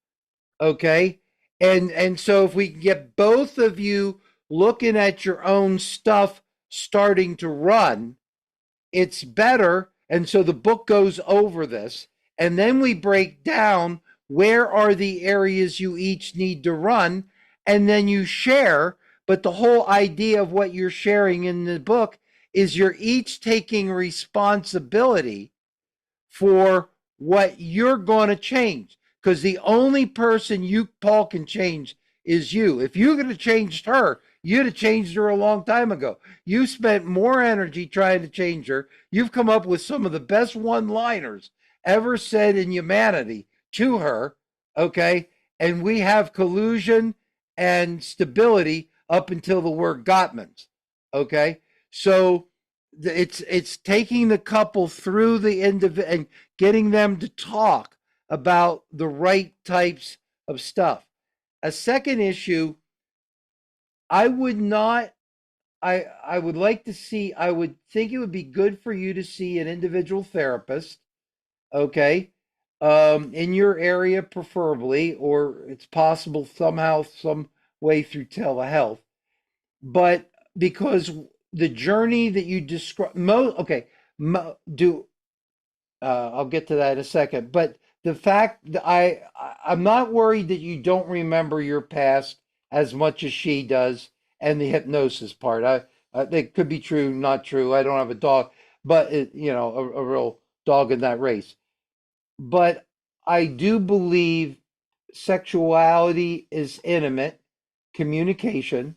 Okay. And so if we can get both of you looking at your own stuff starting to run, it's better. And so the book goes over this. And then we break down where are the areas you each need to run. And then you share. But the whole idea of what you're sharing in the book is you're each taking responsibility for what you're going to change. Because the only person you, Paul, can change is you. If you're going to change her, you'd have changed her a long time ago. You spent more energy trying to change her. You've come up with some of the best one liners ever said in humanity to her. Okay. And we have collusion and stability up until the word Gottman's. Okay. So it's taking the couple through the end of it and getting them to talk about the right types of stuff. A second issue, I would not I would like to see I would think it would be good for you to see an individual therapist, okay? In your area preferably, or it's possible somehow some way through telehealth. But because the journey that you describe okay, do I'll get to that in a second. But the fact that I'm not worried that you don't remember your past as much as she does, and the hypnosis part. It could be true, not true. I don't have a dog, but a real dog in that race. But I do believe sexuality is intimate communication,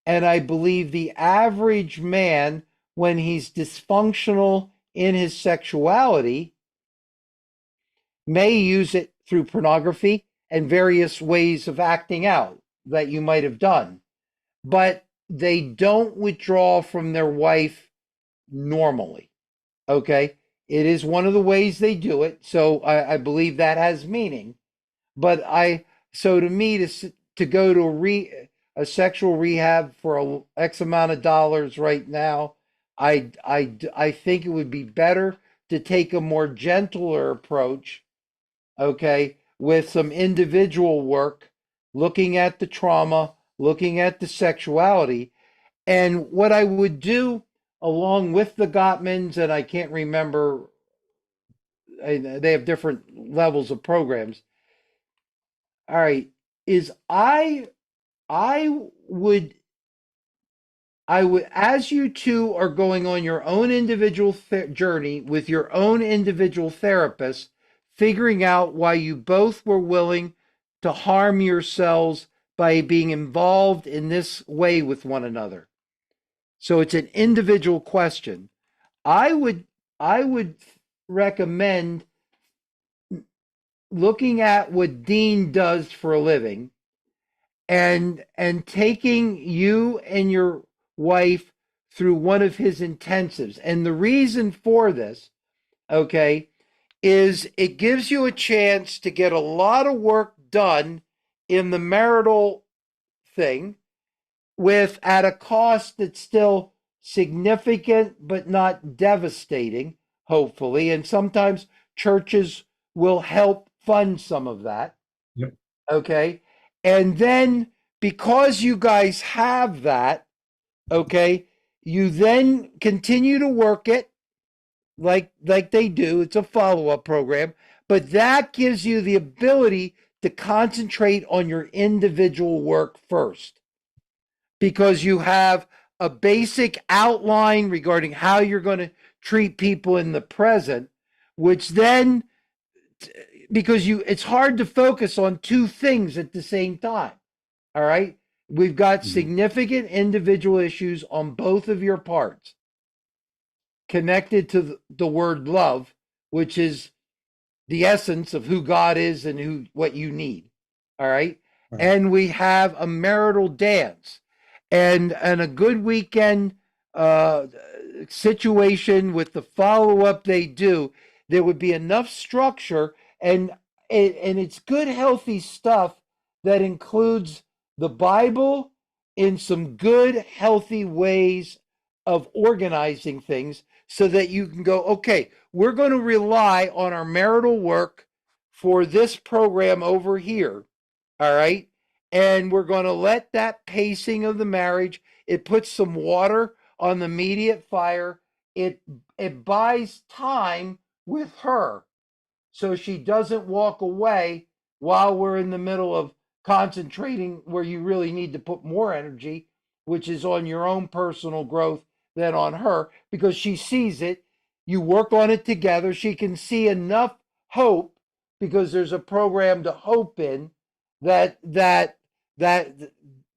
and I believe the average man, when he's dysfunctional in his sexuality, may use it through pornography and various ways of acting out that you might have done, but they don't withdraw from their wife normally. Okay. It is one of the ways they do it. So I believe that has meaning. But so to me, to go to a sexual rehab for X amount of dollars right now, I think it would be better to take a more gentler approach, okay, with some individual work, looking at the trauma, looking at the sexuality. And what I would do along with the Gottmans, and I can't remember, they have different levels of programs. All right, is I would as you two are going on your own individual journey with your own individual therapist, figuring out why you both were willing to harm yourselves by being involved in this way with one another. So it's an individual question. I would recommend looking at what Dean does for a living and taking you and your wife through one of his intensives. And the reason for this, okay, is it gives you a chance to get a lot of work done in the marital thing with at a cost that's still significant but not devastating, hopefully. And sometimes churches will help fund some of that. Yep. Okay. And then because you guys have that, okay, you then continue to work it like they do. It's a follow-up program, but that gives you the ability to concentrate on your individual work first because you have a basic outline regarding how you're going to treat people in the present, which then because it's hard to focus on two things at the same time. All right. We've got significant individual issues on both of your parts connected to the word love, which is the essence of who God is and what you need. All right. Right. And we have a marital dance and a good weekend situation with the follow-up they do. There would be enough structure and it's good, healthy stuff that includes the Bible in some good, healthy ways of organizing things so that you can go, okay, we're going to rely on our marital work for this program over here. All right. And we're going to let that pacing of the marriage, it puts some water on the immediate fire. It buys time with her so she doesn't walk away while we're in the middle of concentrating where you really need to put more energy, which is on your own personal growth than on her, because she sees it. You work on it together. She can see enough hope because there's a program to hope in that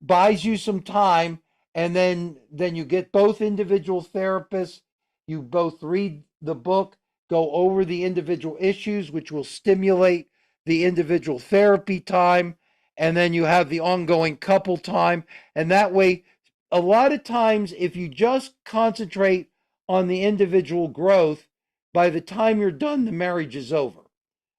buys you some time, and then you get both individual therapists. You both read the book, go over the individual issues, which will stimulate the individual therapy time. And then you have the ongoing couple time. And that way, a lot of times, if you just concentrate on the individual growth, by the time you're done, the marriage is over.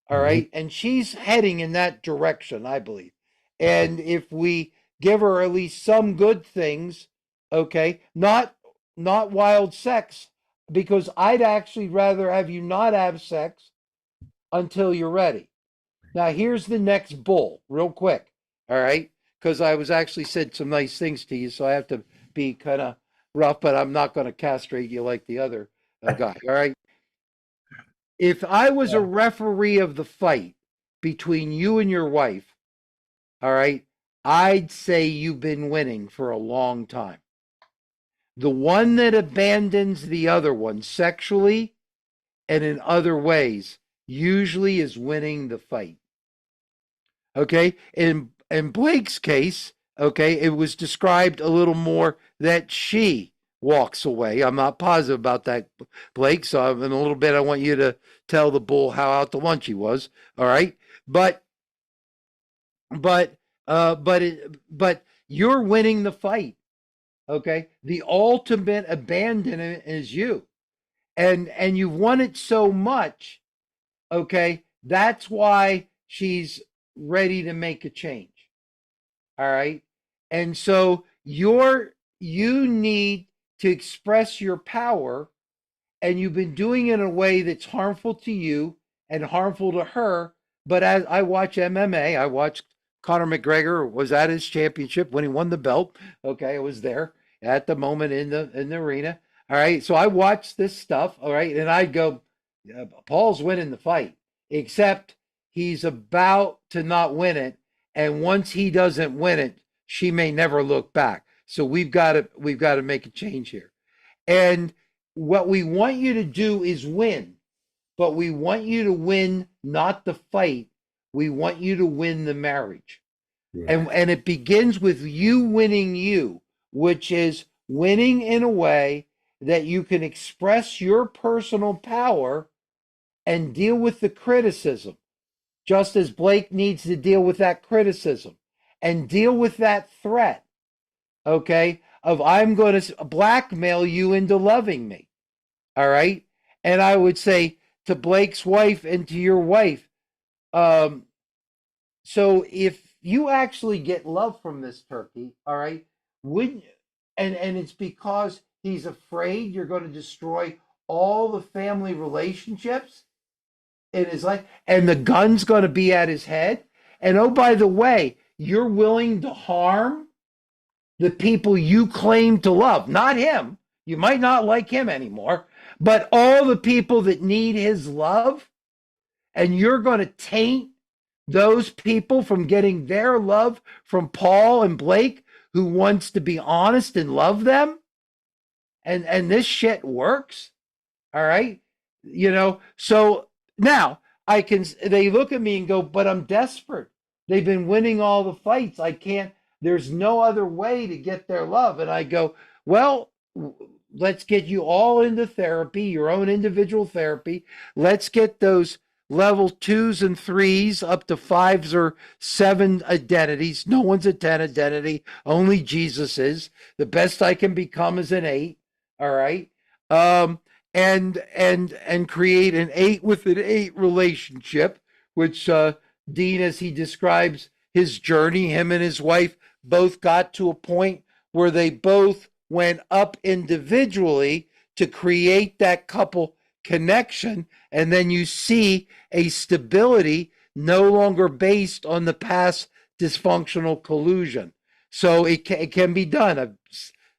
All right. And she's heading in that direction, I believe. And if we give her at least some good things, okay, not wild sex, because I'd actually rather have you not have sex until you're ready. Now, here's the next bull, real quick. All right. Because I was actually said some nice things to you, so I have to be kind of rough, but I'm not going to castrate you like the other guy. All right. If I was a referee of the fight between you and your wife, all right, I'd say you've been winning for a long time. The one that abandons the other one sexually and in other ways usually is winning the fight. Okay. In Blake's case, okay, it was described a little more that she walks away. I'm not positive about that, Blake. So in a little bit, I want you to tell the bull how out to lunch he was. All right. But you're winning the fight. Okay. The ultimate abandonment is you. And you've won it so much. Okay. That's why she's ready to make a change. All right. And so you need to express your power, and you've been doing it in a way that's harmful to you and harmful to her. But as I watch MMA, I watched Conor McGregor was at his championship when he won the belt. Okay, I was there at the moment in the arena. All right, so I watched this stuff. All right, and I go, yeah, Paul's winning the fight, except he's about to not win it, and once he doesn't win it, she may never look back. So we've got to make a change here. And what we want you to do is win, but we want you to win not the fight. We want you to win the marriage. Yeah. And it begins with you winning you, which is winning in a way that you can express your personal power and deal with the criticism, just as Blake needs to deal with that criticism and deal with that threat, okay, of I'm going to blackmail you into loving me. All right. And I would say to Blake's wife and to your wife, so if you actually get love from this turkey, all right, would and it's because he's afraid you're going to destroy all the family relationships in his life, and the gun's going to be at his head. And oh, by the way, you're willing to harm the people you claim to love, not him. You might not like him anymore, but all the people that need his love, and you're going to taint those people from getting their love from Paul and Blake, who wants to be honest and love them. And this shit works. All right. So now they look at me and go, but I'm desperate. They've been winning all the fights. There's no other way to get their love. And I go, well, let's get you all into therapy, your own individual therapy. Let's get those level 2s and 3s up to 5s or 7 identities. No one's a 10 identity. Only Jesus is. The best I can become is an 8. All right. And create an 8 with an 8 relationship, which Dean, as he describes his journey, him and his wife both got to a point where they both went up individually to create that couple connection. And then you see a stability no longer based on the past dysfunctional collusion. So it can be done.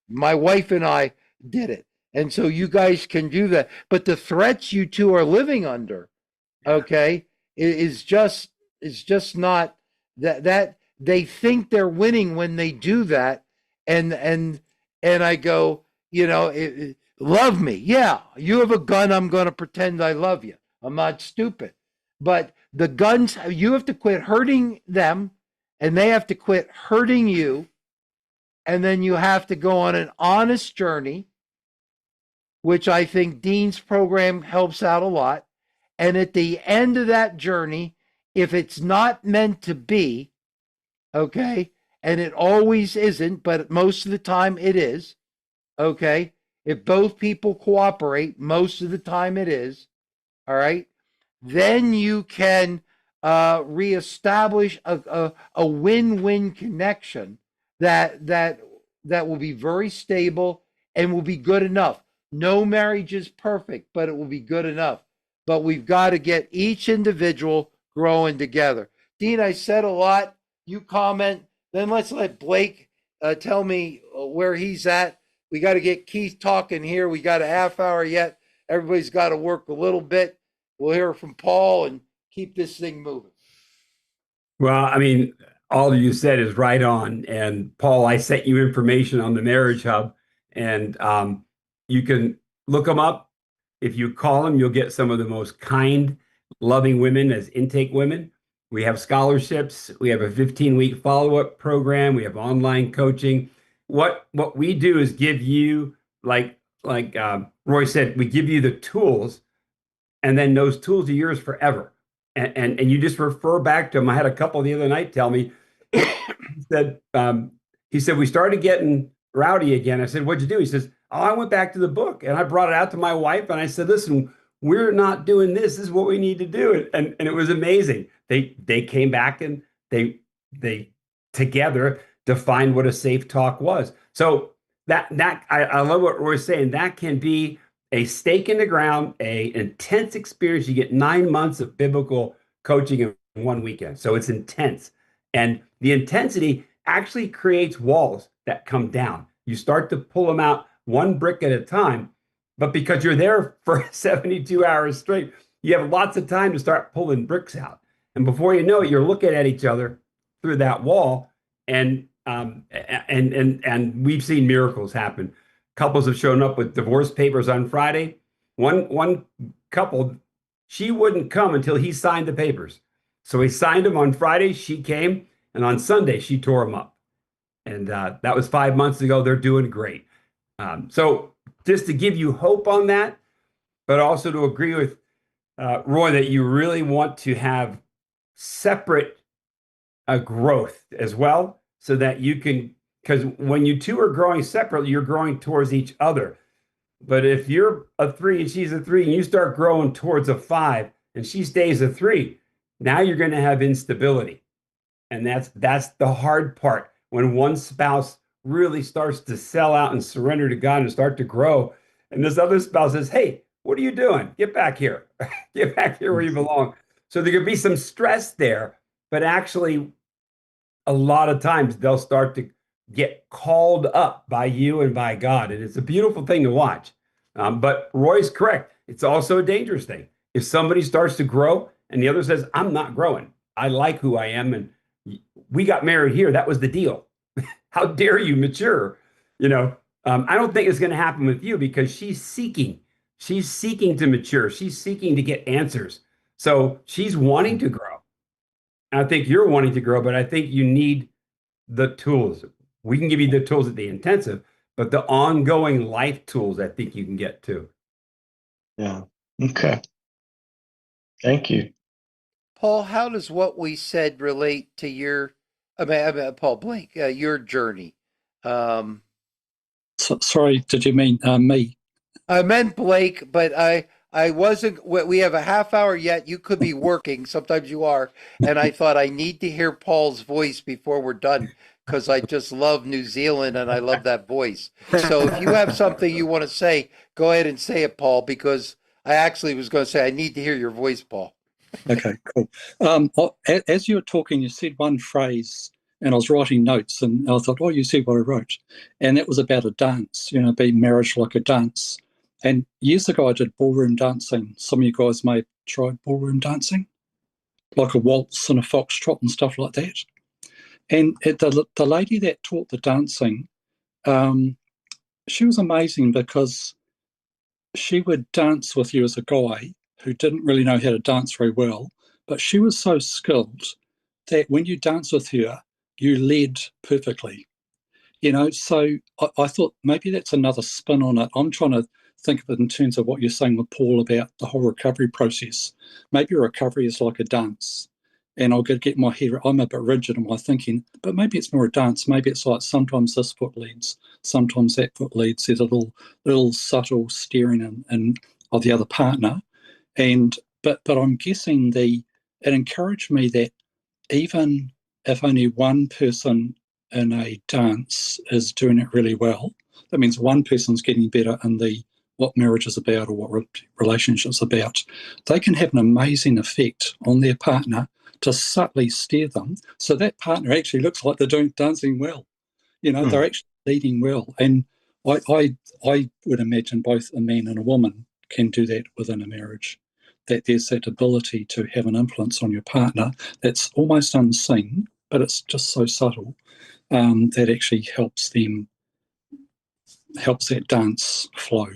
My wife and I did it. And so you guys can do that. But the threats you two are living under, okay, is just not that they think they're winning when they do that. And I go, love me. Yeah, you have a gun. I'm going to pretend I love you. I'm not stupid. But the guns, you have to quit hurting them, and they have to quit hurting you. And then you have to go on an honest journey, which I think Dean's program helps out a lot. And at the end of that journey, if it's not meant to be, okay, and it always isn't, but most of the time it is, okay, if both people cooperate, most of the time it is, all right, then you can reestablish a win-win connection that will be very stable and will be good enough. No marriage is perfect, but it will be good enough. But we've got to get each individual growing together. Dean, I said a lot. You comment. Then let's let Blake tell me where he's at. We got to get Keith talking here. We got a half hour yet. Everybody's got to work a little bit. We'll hear from Paul and keep this thing moving. Well, I mean, all you said is right on. And Paul, I sent you information on the Marriage Hub, and you can look them up. If you call them, you'll get some of the most kind, loving women as intake women. We have scholarships. We have a 15-week follow-up program. We have online coaching. What we do is give you, like Roy said, we give you the tools, and then those tools are yours forever. And you just refer back to them. I had a couple the other night tell me, he said, we started getting rowdy again. I said, what'd you do? He says, oh, I went back to the book, and I brought it out to my wife, and I said, listen, we're not doing this. This is what we need to do. And it was amazing. They came back, and they together defined what a safe talk was. So I love what Roy's saying. That can be a stake in the ground, a intense experience. You get 9 months of biblical coaching in one weekend. So it's intense. And the intensity actually creates walls that come down. You start to pull them out one brick at a time. But because you're there for 72 hours straight, you have lots of time to start pulling bricks out. And before you know it, you're looking at each other through that wall. And we've seen miracles happen. Couples have shown up with divorce papers on Friday. One couple, she wouldn't come until he signed the papers. So he signed them on Friday. She came, and on Sunday she tore them up. And that was 5 months ago. They're doing great. So just to give you hope on that, but also to agree with Roy that you really want to have separate growth as well, so that you can, because when you two are growing separately, you're growing towards each other. But if you're a 3 and she's a 3 and you start growing towards a 5 and she stays a 3, now you're going to have instability. And that's the hard part, when one spouse really starts to sell out and surrender to God and start to grow. And this other spouse says, hey, what are you doing? Get back here. Get back here where you belong. So there could be some stress there, but actually a lot of times they'll start to get called up by you and by God. And it's a beautiful thing to watch. But Roy's correct. It's also a dangerous thing. If somebody starts to grow and the other says, I'm not growing, I like who I am, and we got married here, that was the deal. How dare you mature? I don't think it's going to happen with you, because she's seeking to mature. She's seeking to get answers. So she's wanting to grow. I think you're wanting to grow, but I think you need the tools. We can give you the tools at the intensive, but the ongoing life tools, I think you can get too. Yeah. Okay. Thank you. Paul, how does what we said relate to your, Paul Blake, your journey? Sorry, did you mean me? I meant Blake, but I wasn't. We have a half hour yet. You could be working. Sometimes you are. And I thought I need to hear Paul's voice before we're done, because I just love New Zealand and I love that voice. So if you have something you want to say, go ahead and say it, Paul, because I actually was going to say I need to hear your voice, Paul. Okay, cool. As you were talking, you said one phrase, and I was writing notes, and I thought, oh, you said what I wrote. And that was about a dance, be marriage like a dance. And years ago, I did ballroom dancing. Some of you guys may have tried ballroom dancing, like a waltz and a foxtrot and stuff like that. And the lady that taught the dancing, she was amazing, because she would dance with you as a guy who didn't really know how to dance very well, but she was so skilled that when you dance with her, you led perfectly. So I thought maybe that's another spin on it. I'm trying to think of it in terms of what you're saying with Paul about the whole recovery process. Maybe recovery is like a dance, and I'll get my head, I'm a bit rigid in my thinking, but maybe it's more a dance. Maybe it's like sometimes this foot leads, sometimes that foot leads. There's a little subtle steering and of the other partner. But I'm guessing it encouraged me that even if only one person in a dance is doing it really well, that means one person's getting better in what marriage is about or what relationship's about. They can have an amazing effect on their partner to subtly steer them, so that partner actually looks like they're dancing well. They're actually leading well. And I would imagine both a man and a woman can do that within a marriage, that there's that ability to have an influence on your partner that's almost unseen, but it's just so subtle, that actually helps that dance flow.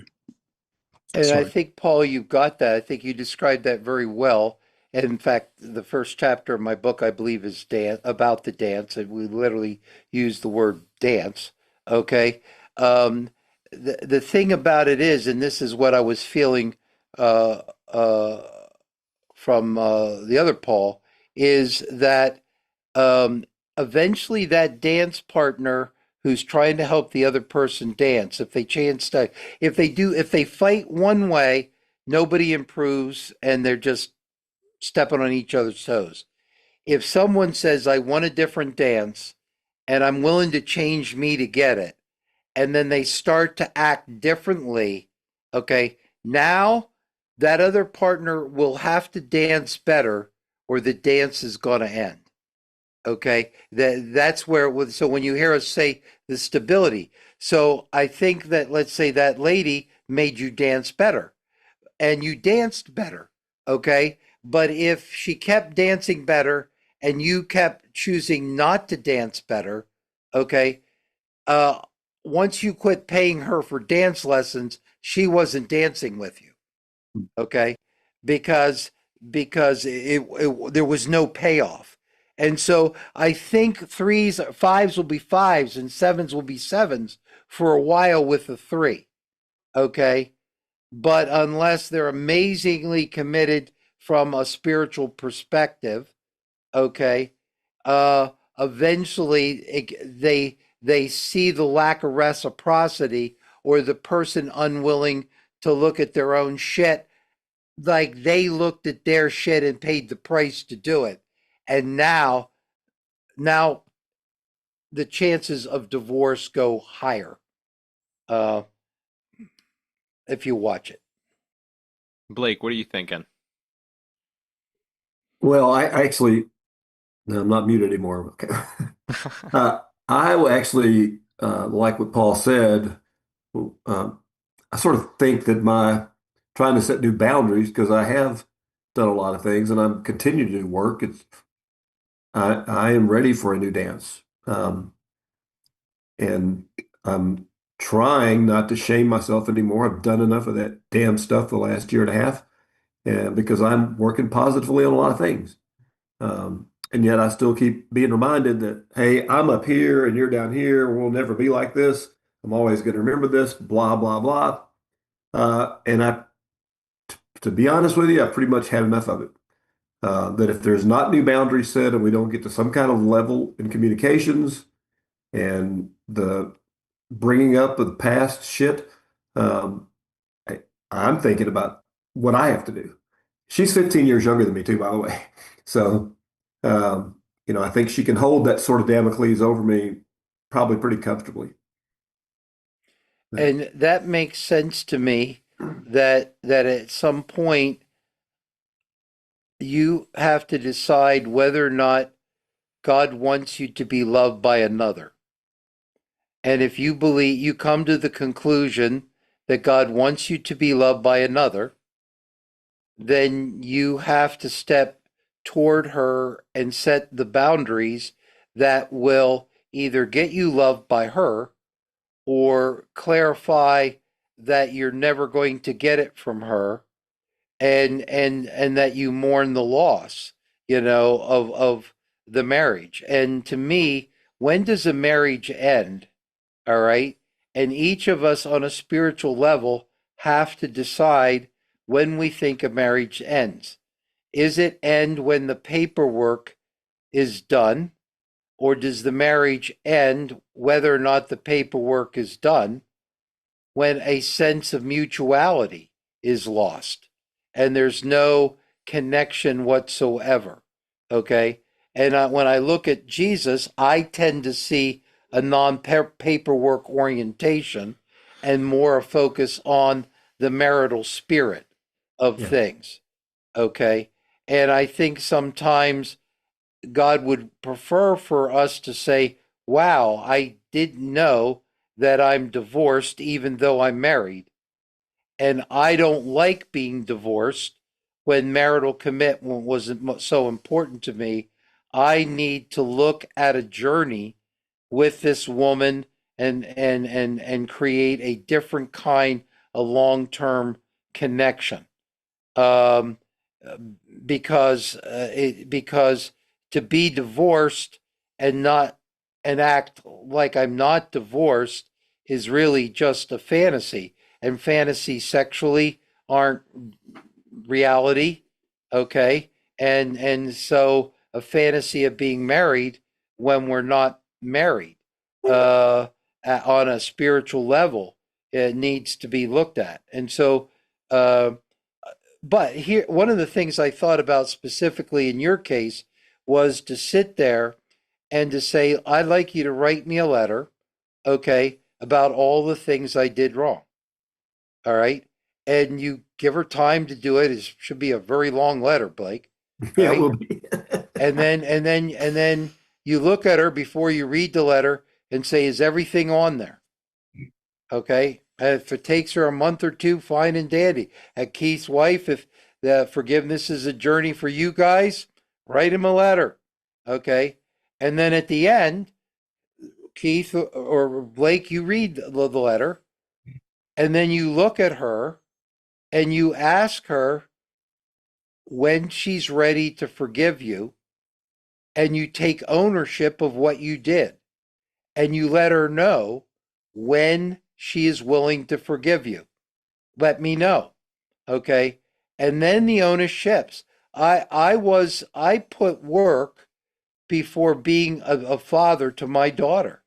And Sorry. I think, Paul, you got that. I think you described that very well. And in fact, the first chapter of my book, I believe, is about the dance, and we literally use the word dance. Okay. The thing about it is, and this is what I was feeling from the other Paul, is that eventually that dance partner who's trying to help the other person dance, if they fight one way, nobody improves and they're just stepping on each other's toes. If someone says, I want a different dance and I'm willing to change me to get it, and then they start to act differently, okay, now that other partner will have to dance better or the dance is going to end. Okay, that's where it was. So when you hear us say the stability, so I think that, let's say that lady made you dance better and you danced better, okay, but if she kept dancing better and you kept choosing not to dance better, okay, uh once you quit paying her for dance lessons, she wasn't dancing with you, okay, because there was no payoff. And so I think threes, fives will be fives and sevens will be sevens for a while with a three, okay, but unless they're amazingly committed from a spiritual perspective, okay, uh eventually they see the lack of reciprocity or the person unwilling to look at their own shit like they looked at their shit and paid the price to do it. And now the chances of divorce go higher, uh if you watch it. Blake, what are you thinking? Well, I actually, no, I'm not muted anymore. Okay. I will actually, like what Paul said, um, I sort of think that my trying to set new boundaries, because I have done a lot of things and I'm continuing to do work. I am ready for a new dance. And I'm trying not to shame myself anymore. I've done enough of that damn stuff the last year and a half, and because I'm working positively on a lot of things. And yet I still keep being reminded that, hey, I'm up here and you're down here. We'll never be like this. I'm always going to remember this, blah, blah, blah. And to be honest with you, I've pretty much had enough of it. That if there's not new boundaries set and we don't get to some kind of level in communications and the bringing up of the past shit, um, I'm thinking about what I have to do. She's 15 years younger than me too, by the way. So, I think she can hold that sort of Damocles over me probably pretty comfortably. And that makes sense to me, that at some point you have to decide whether or not God wants you to be loved by another. And if you believe, you come to the conclusion that God wants you to be loved by another, then you have to step toward her and set the boundaries that will either get you loved by her or clarify that you're never going to get it from her, and that you mourn the loss, of the marriage. And to me, when does a marriage end? All right. And each of us on a spiritual level have to decide when we think a marriage ends. Is it end when the paperwork is done? Or does the marriage end whether or not the paperwork is done when a sense of mutuality is lost and there's no connection whatsoever? Okay. And when I look at Jesus, I tend to see a non paperwork orientation and more a focus on the marital spirit of Yeah. things. Okay. And I think sometimes God would prefer for us to say, wow, I didn't know that I'm divorced even though I'm married. And I don't like being divorced when marital commitment wasn't so important to me. I need to look at a journey with this woman and create a different kind of long-term connection. Um, because to be divorced and not and act like I'm not divorced is really just a fantasy, and fantasy sexually aren't reality, okay? And so a fantasy of being married when we're not married, uh on a spiritual level, it needs to be looked at. And so uh but here, one of the things I thought about specifically in your case was to sit there and to say, I'd like you to write me a letter, okay, about all the things I did wrong. All right. And you give her time to do it. It should be a very long letter, Blake. Yeah, Right? it will be. And then you look at her before you read the letter and say, is everything on there? Okay. And if it takes her a month or two, fine and dandy. At Keith's wife, if the forgiveness is a journey for you guys, write him a letter. Okay. And then at the end, Keith or Blake, you read the letter, and then you look at her and you ask her when she's ready to forgive you, and you take ownership of what you did, and you let her know when she is willing to forgive you. Let me know. Okay. And then the onus shifts. I put work before being a father to my daughter.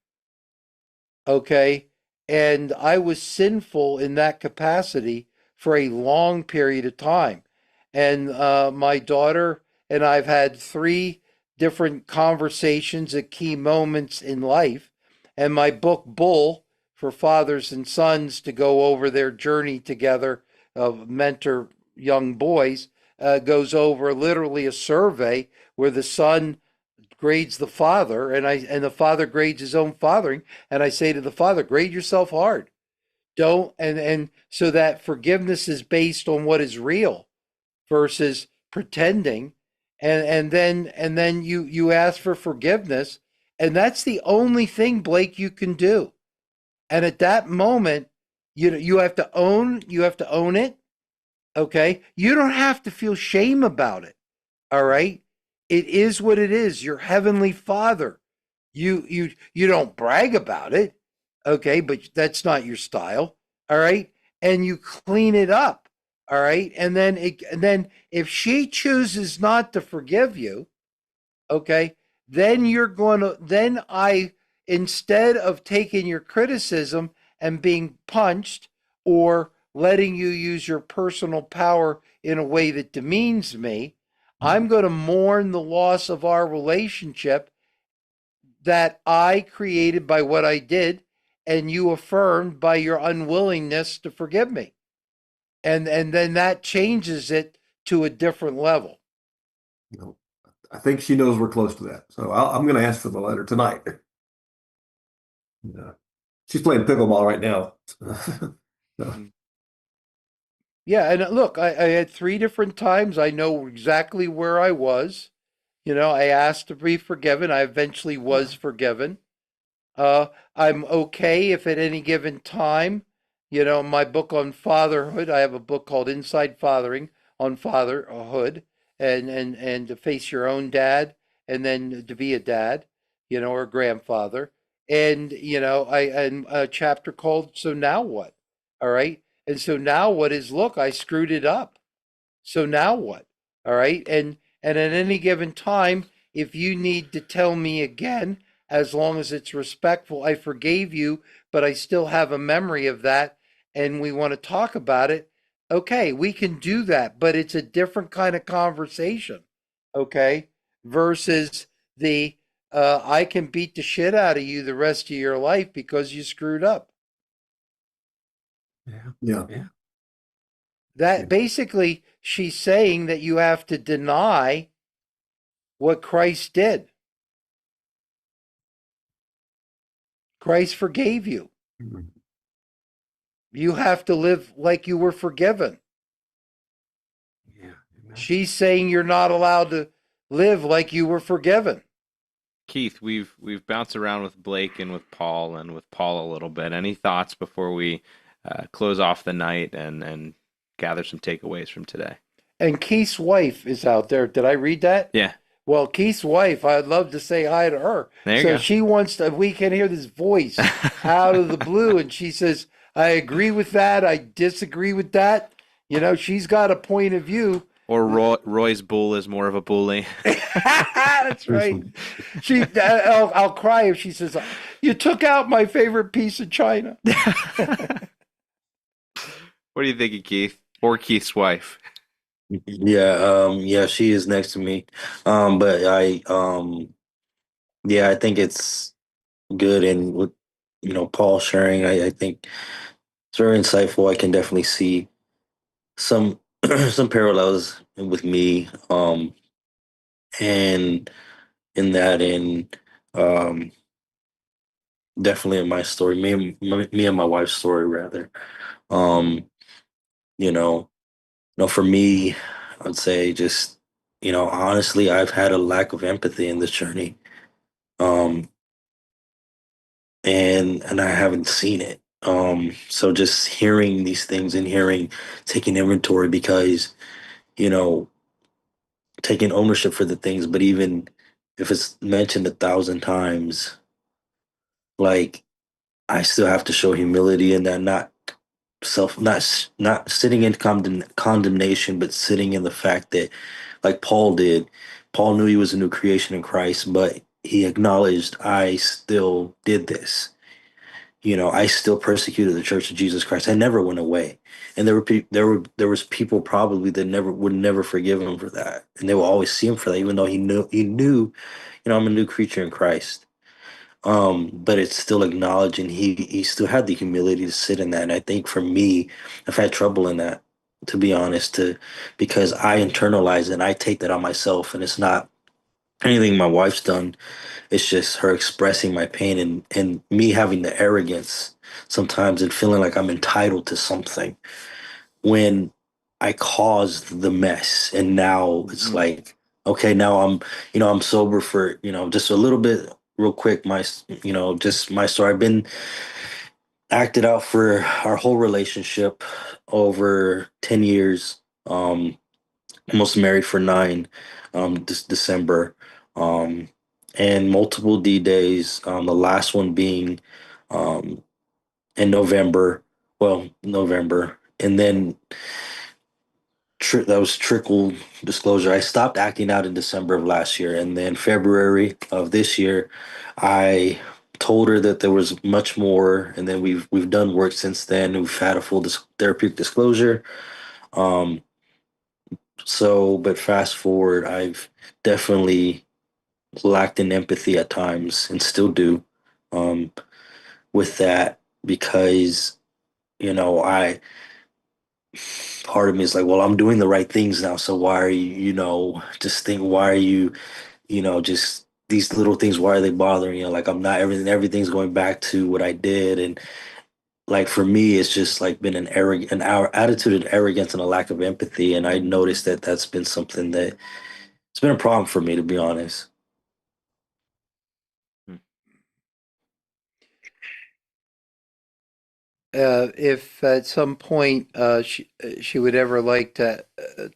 Okay. And I was sinful in that capacity for a long period of time. And my daughter and I've had 3 different conversations at key moments in life. And my book, Bull, for fathers and sons to go over their journey together of mentor young boys, goes over literally a survey where the son grades the father, and the father grades his own fathering, and I say to the father, grade yourself hard. Don't and so that forgiveness is based on what is real versus pretending, and then you ask for forgiveness, and that's the only thing, Blake, you can do. And at that moment, you have to own it. Okay, you don't have to feel shame about it. All right. It is what it is. Your heavenly Father. You don't brag about it. Okay, but that's not your style. All right. And you clean it up. All right. And then if she chooses not to forgive you, okay, then instead of taking your criticism and being punched or letting you use your personal power in a way that demeans me, I'm going to mourn the loss of our relationship that I created by what I did, and you affirmed by your unwillingness to forgive me. And then that changes it to a different level. I think she knows we're close to that. So I'm going to ask for the letter tonight. She's playing pickleball right now. So. Yeah, and look, I had 3 different times. I know exactly where I was. I asked to be forgiven. I eventually was forgiven. I'm okay if at any given time, my book on fatherhood, I have a book called Inside Fathering on fatherhood, and to face your own dad, and then to be a dad, or a grandfather. And, and a chapter called So Now What? All right. And so now what is, look, I screwed it up. So now what? All right. And at any given time, if you need to tell me again, as long as it's respectful, I forgave you, but I still have a memory of that, and we want to talk about it. Okay, we can do that, but it's a different kind of conversation. Okay. Versus the I can beat the shit out of you the rest of your life because you screwed up. Yeah. That basically, she's saying that you have to deny what Christ did. Christ forgave you. Mhm. You have to live like you were forgiven. Yeah. She's saying you're not allowed to live like you were forgiven. Keith, we've bounced around with Blake and with Paul a little bit. Any thoughts before we close off the night and gather some takeaways from today? And Keith's wife is out there. Did I read that? Yeah. Well, Keith's wife, I'd love to say hi to her. There you so go. She wants to, we can hear this voice out of the blue, and she says, I agree with that. I disagree with that. She's got a point of view. Or Roy's bull is more of a bully. That's right. I'll cry if she says, you took out my favorite piece of china. What do you think of Keith? Or Keith's wife? Yeah, she is next to me. But I think it's good, and Paul sharing. I think it's very insightful. I can definitely see some some parallels with me, and in that, um, definitely in my story, me and my wife's story rather. Um, you know, for me, I'd say just, honestly, I've had a lack of empathy in this journey. Um, and I haven't seen it. So just hearing these things and taking inventory because, you know, taking ownership for the things, but even if it's mentioned 1,000 times, like I still have to show humility in that, not sitting in condemnation, but sitting in the fact that, like Paul did, Paul knew he was a new creation in Christ, but he acknowledged, I still did this. I still persecuted the Church of Jesus Christ. I never went away, and there was people probably that would never forgive him for that, and they will always see him for that, even though he knew, I'm a new creature in Christ. But it's still acknowledging he still had the humility to sit in that, and I think for me, I've had trouble in that, to be honest, because I internalize it and I take that on myself, and it's not anything my wife's done. It's just her expressing my pain and me having the arrogance sometimes and feeling like I'm entitled to something when I caused the mess. And now it's like, okay, now I'm sober for, just a little bit real quick. Just my story. I've been acted out for our whole relationship over 10 years. Almost married for 9 this December, um and multiple D days, the last one being um in November, and then that was trickle disclosure. I stopped acting out in December of last year, and then February of this year I told her that there was much more, and then we've done work since then. We've had a full therapeutic disclosure. um but fast forward, I've definitely lacked in empathy at times and still do, um, with that, because, I part of me is like, well, I'm doing the right things now. So why are you, why are you, just these little things, why are they bothering you? Like I'm not everything's going back to what I did. And like for me, it's just like been our attitude of arrogance and a lack of empathy. And I noticed that that's been something that it's been a problem for me, to be honest. If at some point she would ever like to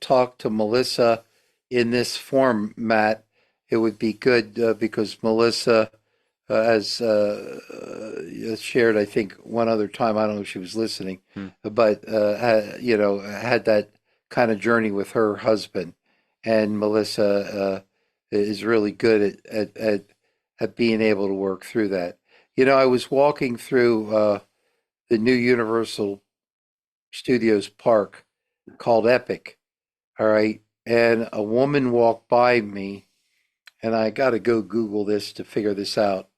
talk to Melissa in this format, it would be good because Melissa has shared, I think, one other time. I don't know if she was listening, but had that kind of journey with her husband, and Melissa is really good at being able to work through that. I was walking through the new Universal Studios park called Epic. All right. And a woman walked by me, and I got to go Google this to figure this out.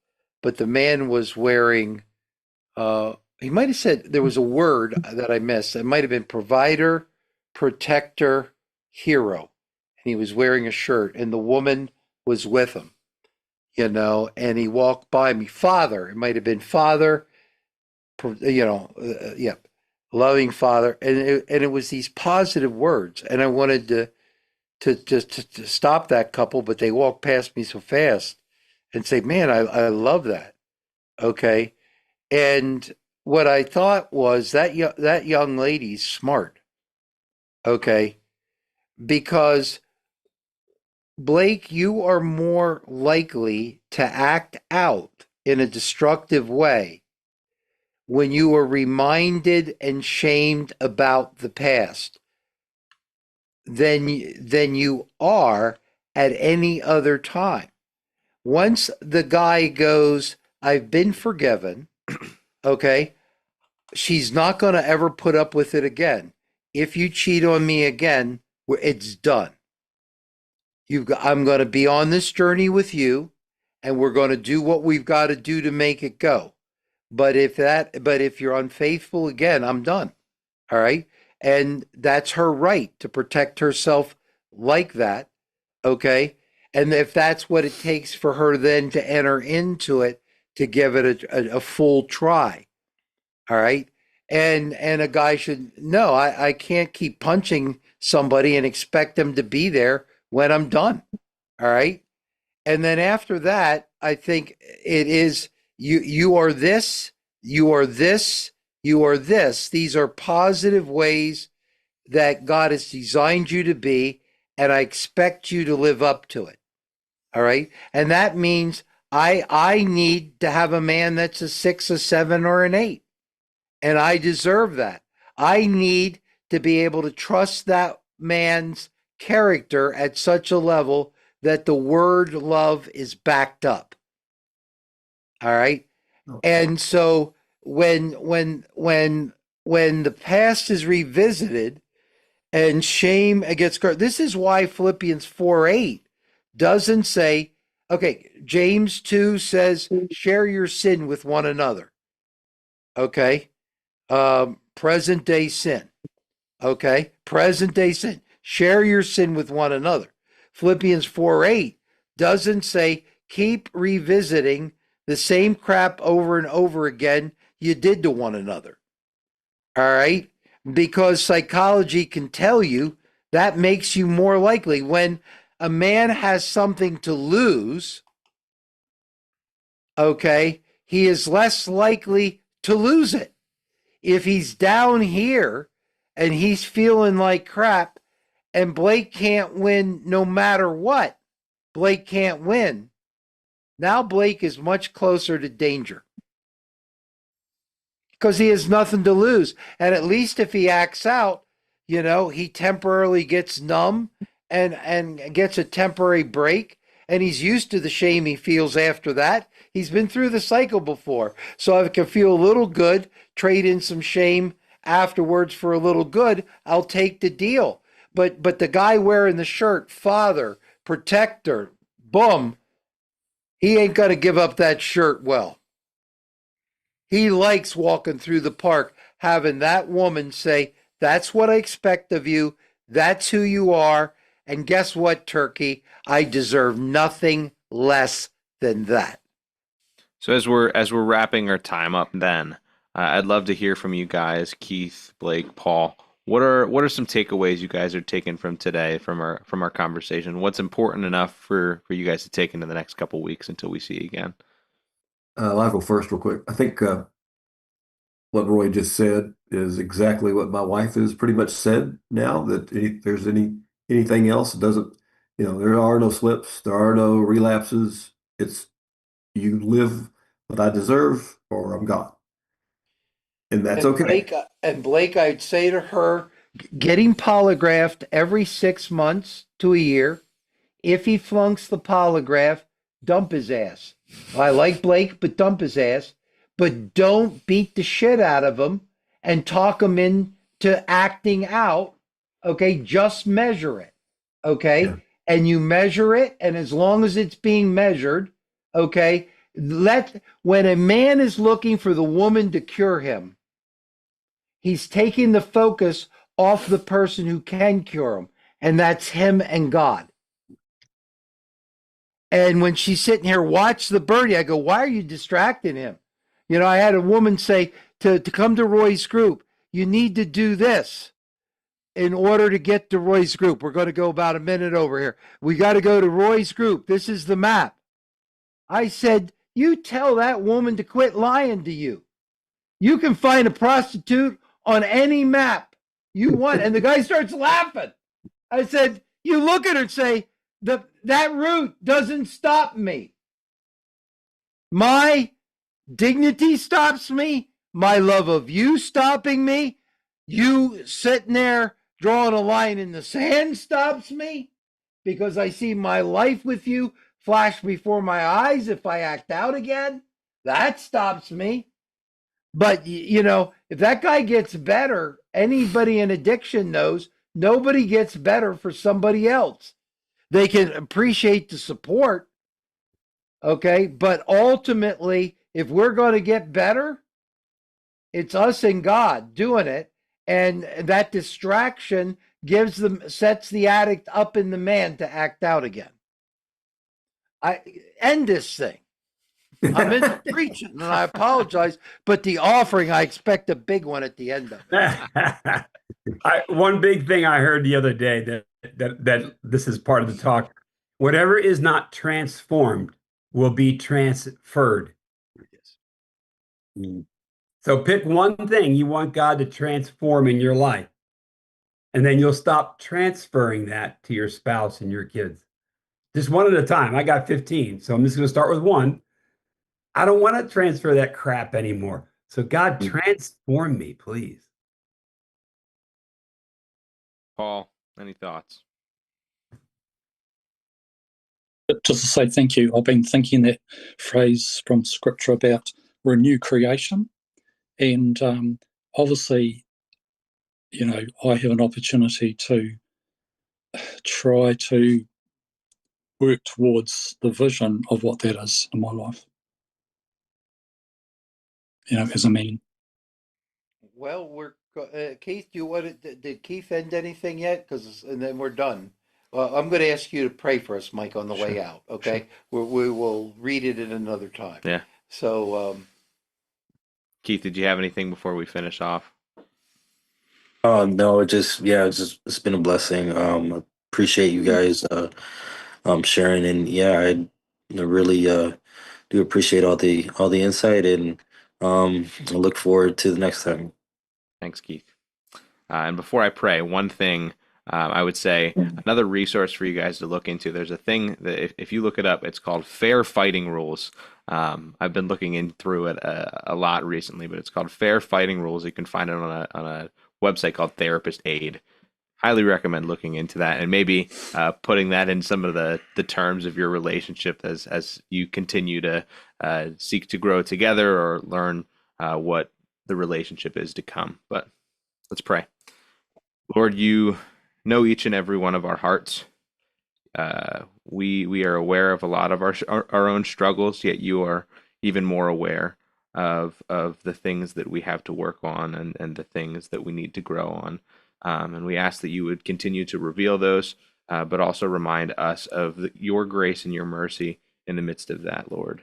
But the man was wearing, he might have said there was a word that I missed. It might have been provider, protector, hero. And he was wearing a shirt, and the woman was with him, and he walked by me. Father, it might have been father, yeah, loving father, and it was these positive words, and I wanted to stop that couple, but they walked past me so fast and say, "Man, I love that." Okay, and what I thought was that young lady's smart. Okay, because Blake, you are more likely to act out in a destructive way when you are reminded and shamed about the past than you are at any other time. Once the guy goes, I've been forgiven, okay, she's not going to ever put up with it again. If you cheat on me again, it's done. I'm going to be on this journey with you, and we're going to do what we've got to do to make it go. But if you're unfaithful again, I'm done. All right. And that's her right to protect herself like that. Okay. And if that's what it takes for her then to enter into it, to give it a full try. All right. And a guy should no, I can't keep punching somebody and expect them to be there when I'm done. All right. And then after that, I think it is you are this, you are this, you are this. These are positive ways that God has designed you to be, and I expect you to live up to it. All right. And that means I need to have a man that's a 6, a 7, or an 8. And I deserve that. I need to be able to trust that man's character at such a level that the word love is backed up. All right. And so when the past is revisited and shame gets, this is why Philippians 4:8 doesn't say, okay, James 2 says, share your sin with one another. Okay. Present day sin. Okay. Present day sin. Share your sin with one another. Philippians 4:8 doesn't say keep revisiting the same crap over and over again you did to one another. All right. Because psychology can tell you that makes you more likely when a man has something to lose. Okay. He is less likely to lose it. If he's down here and he's feeling like crap and Blake can't win no matter what, Blake can't win. Now Blake is much closer to danger because he has nothing to lose. And at least if he acts out, he temporarily gets numb and gets a temporary break. And he's used to the shame he feels after that. He's been through the cycle before. So if I can feel a little good, trade in some shame afterwards for a little good, I'll take the deal. But the guy wearing the shirt, father, protector, boom, he ain't going to give up that shirt well. He likes walking through the park, having that woman say, that's what I expect of you. That's who you are. And guess what, Turkey? I deserve nothing less than that. So as we're wrapping our time up, then I'd love to hear from you guys, Keith, Blake, Paul. What are some takeaways you guys are taking from today, from our conversation? What's important enough for you guys to take into the next couple weeks until we see you again? I'll go first real quick. I think what Roy just said is exactly what my wife has pretty much said now, that if there's anything else, it doesn't, there are no slips, there are no relapses. It's you live what I deserve or I'm gone. And that's okay. Blake, I'd say to her, getting polygraphed every 6 months to a year. If he flunks the polygraph, dump his ass. I like Blake, but dump his ass. But don't beat the shit out of him and talk him into acting out. Okay, just measure it. Okay, yeah. And you measure it, and as long as it's being measured, okay, when a man is looking for the woman to cure him, he's taking the focus off the person who can cure him, and that's him and God. And when she's sitting here, watch the birdie, I go, why are you distracting him? I had a woman say to come to Roy's group, you need to do this in order to get to Roy's group. We're going to go about a minute over here. We got to go to Roy's group. This is the map. I said, you tell that woman to quit lying to you. You can find a prostitute on any map you want. And the guy starts laughing. I said, you look at her and say, that route doesn't stop me. My dignity stops me. My love of you stopping me. You sitting there drawing a line in the sand stops me, because I see my life with you flash before my eyes if I act out again. That stops me. But, if that guy gets better, anybody in addiction knows nobody gets better for somebody else. They can appreciate the support, okay? But ultimately, if we're going to get better, It's us and God doing it. And that distraction sets the addict up in the man to act out again. I end this thing. I'm into preaching and I apologize, but the offering, I expect a big one at the end of it. One big thing I heard the other day that this is part of the talk. Whatever is not transformed will be transferred. Mm. So pick one thing you want God to transform in your life, and then you'll stop transferring that to your spouse and your kids. Just one at a time. I got 15, so I'm just going to start with one. I don't want to transfer that crap anymore. So God, transform me, please. Paul, any thoughts? Just to say thank you. I've been thinking that phrase from Scripture about we're a new creation, and obviously, you know, I have an opportunity to try to work towards the vision of what that is in my life, you know, as a man. Well, Keith. Did Keith end anything yet? And then we're done. Well, I'm going to ask you to pray for us, Mike, on the way out. Okay, we will read it at another time. Yeah. So, Keith, did you have anything before we finish off? No, it's been a blessing. Appreciate you guys sharing, and yeah, I really do appreciate all the insight, and I look forward to the next time. Thanks, Keith. And before I pray, one thing I would say, another resource for you guys to look into. There's a thing that if you look it up, it's called Fair Fighting Rules. I've been looking in through it a lot recently, but it's called Fair Fighting Rules. You can find it on a website called Therapist Aid. Highly recommend looking into that and maybe putting that in some of the terms of your relationship as you continue to seek to grow together or learn what the relationship is to come. But let's pray. Lord, you know each and every one of our hearts. We are aware of a lot of our own struggles, yet you are even more aware of the things that we have to work on and the things that we need to grow on. And we ask that you would continue to reveal those, but also remind us of your grace and your mercy in the midst of that, Lord.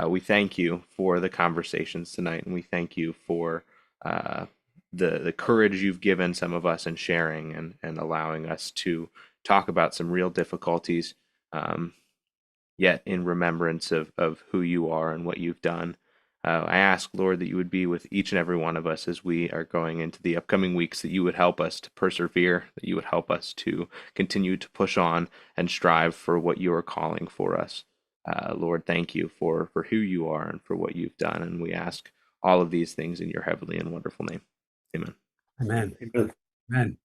We thank you for the conversations tonight, and we thank you for the courage you've given some of us in sharing and allowing us to talk about some real difficulties, yet in remembrance of who you are and what you've done. I ask, Lord, that you would be with each and every one of us as we are going into the upcoming weeks, that you would help us to persevere, that you would help us to continue to push on and strive for what you are calling for us. Lord, thank you for who you are and for what you've done. And we ask all of these things in your heavenly and wonderful name. Amen. Amen. Amen.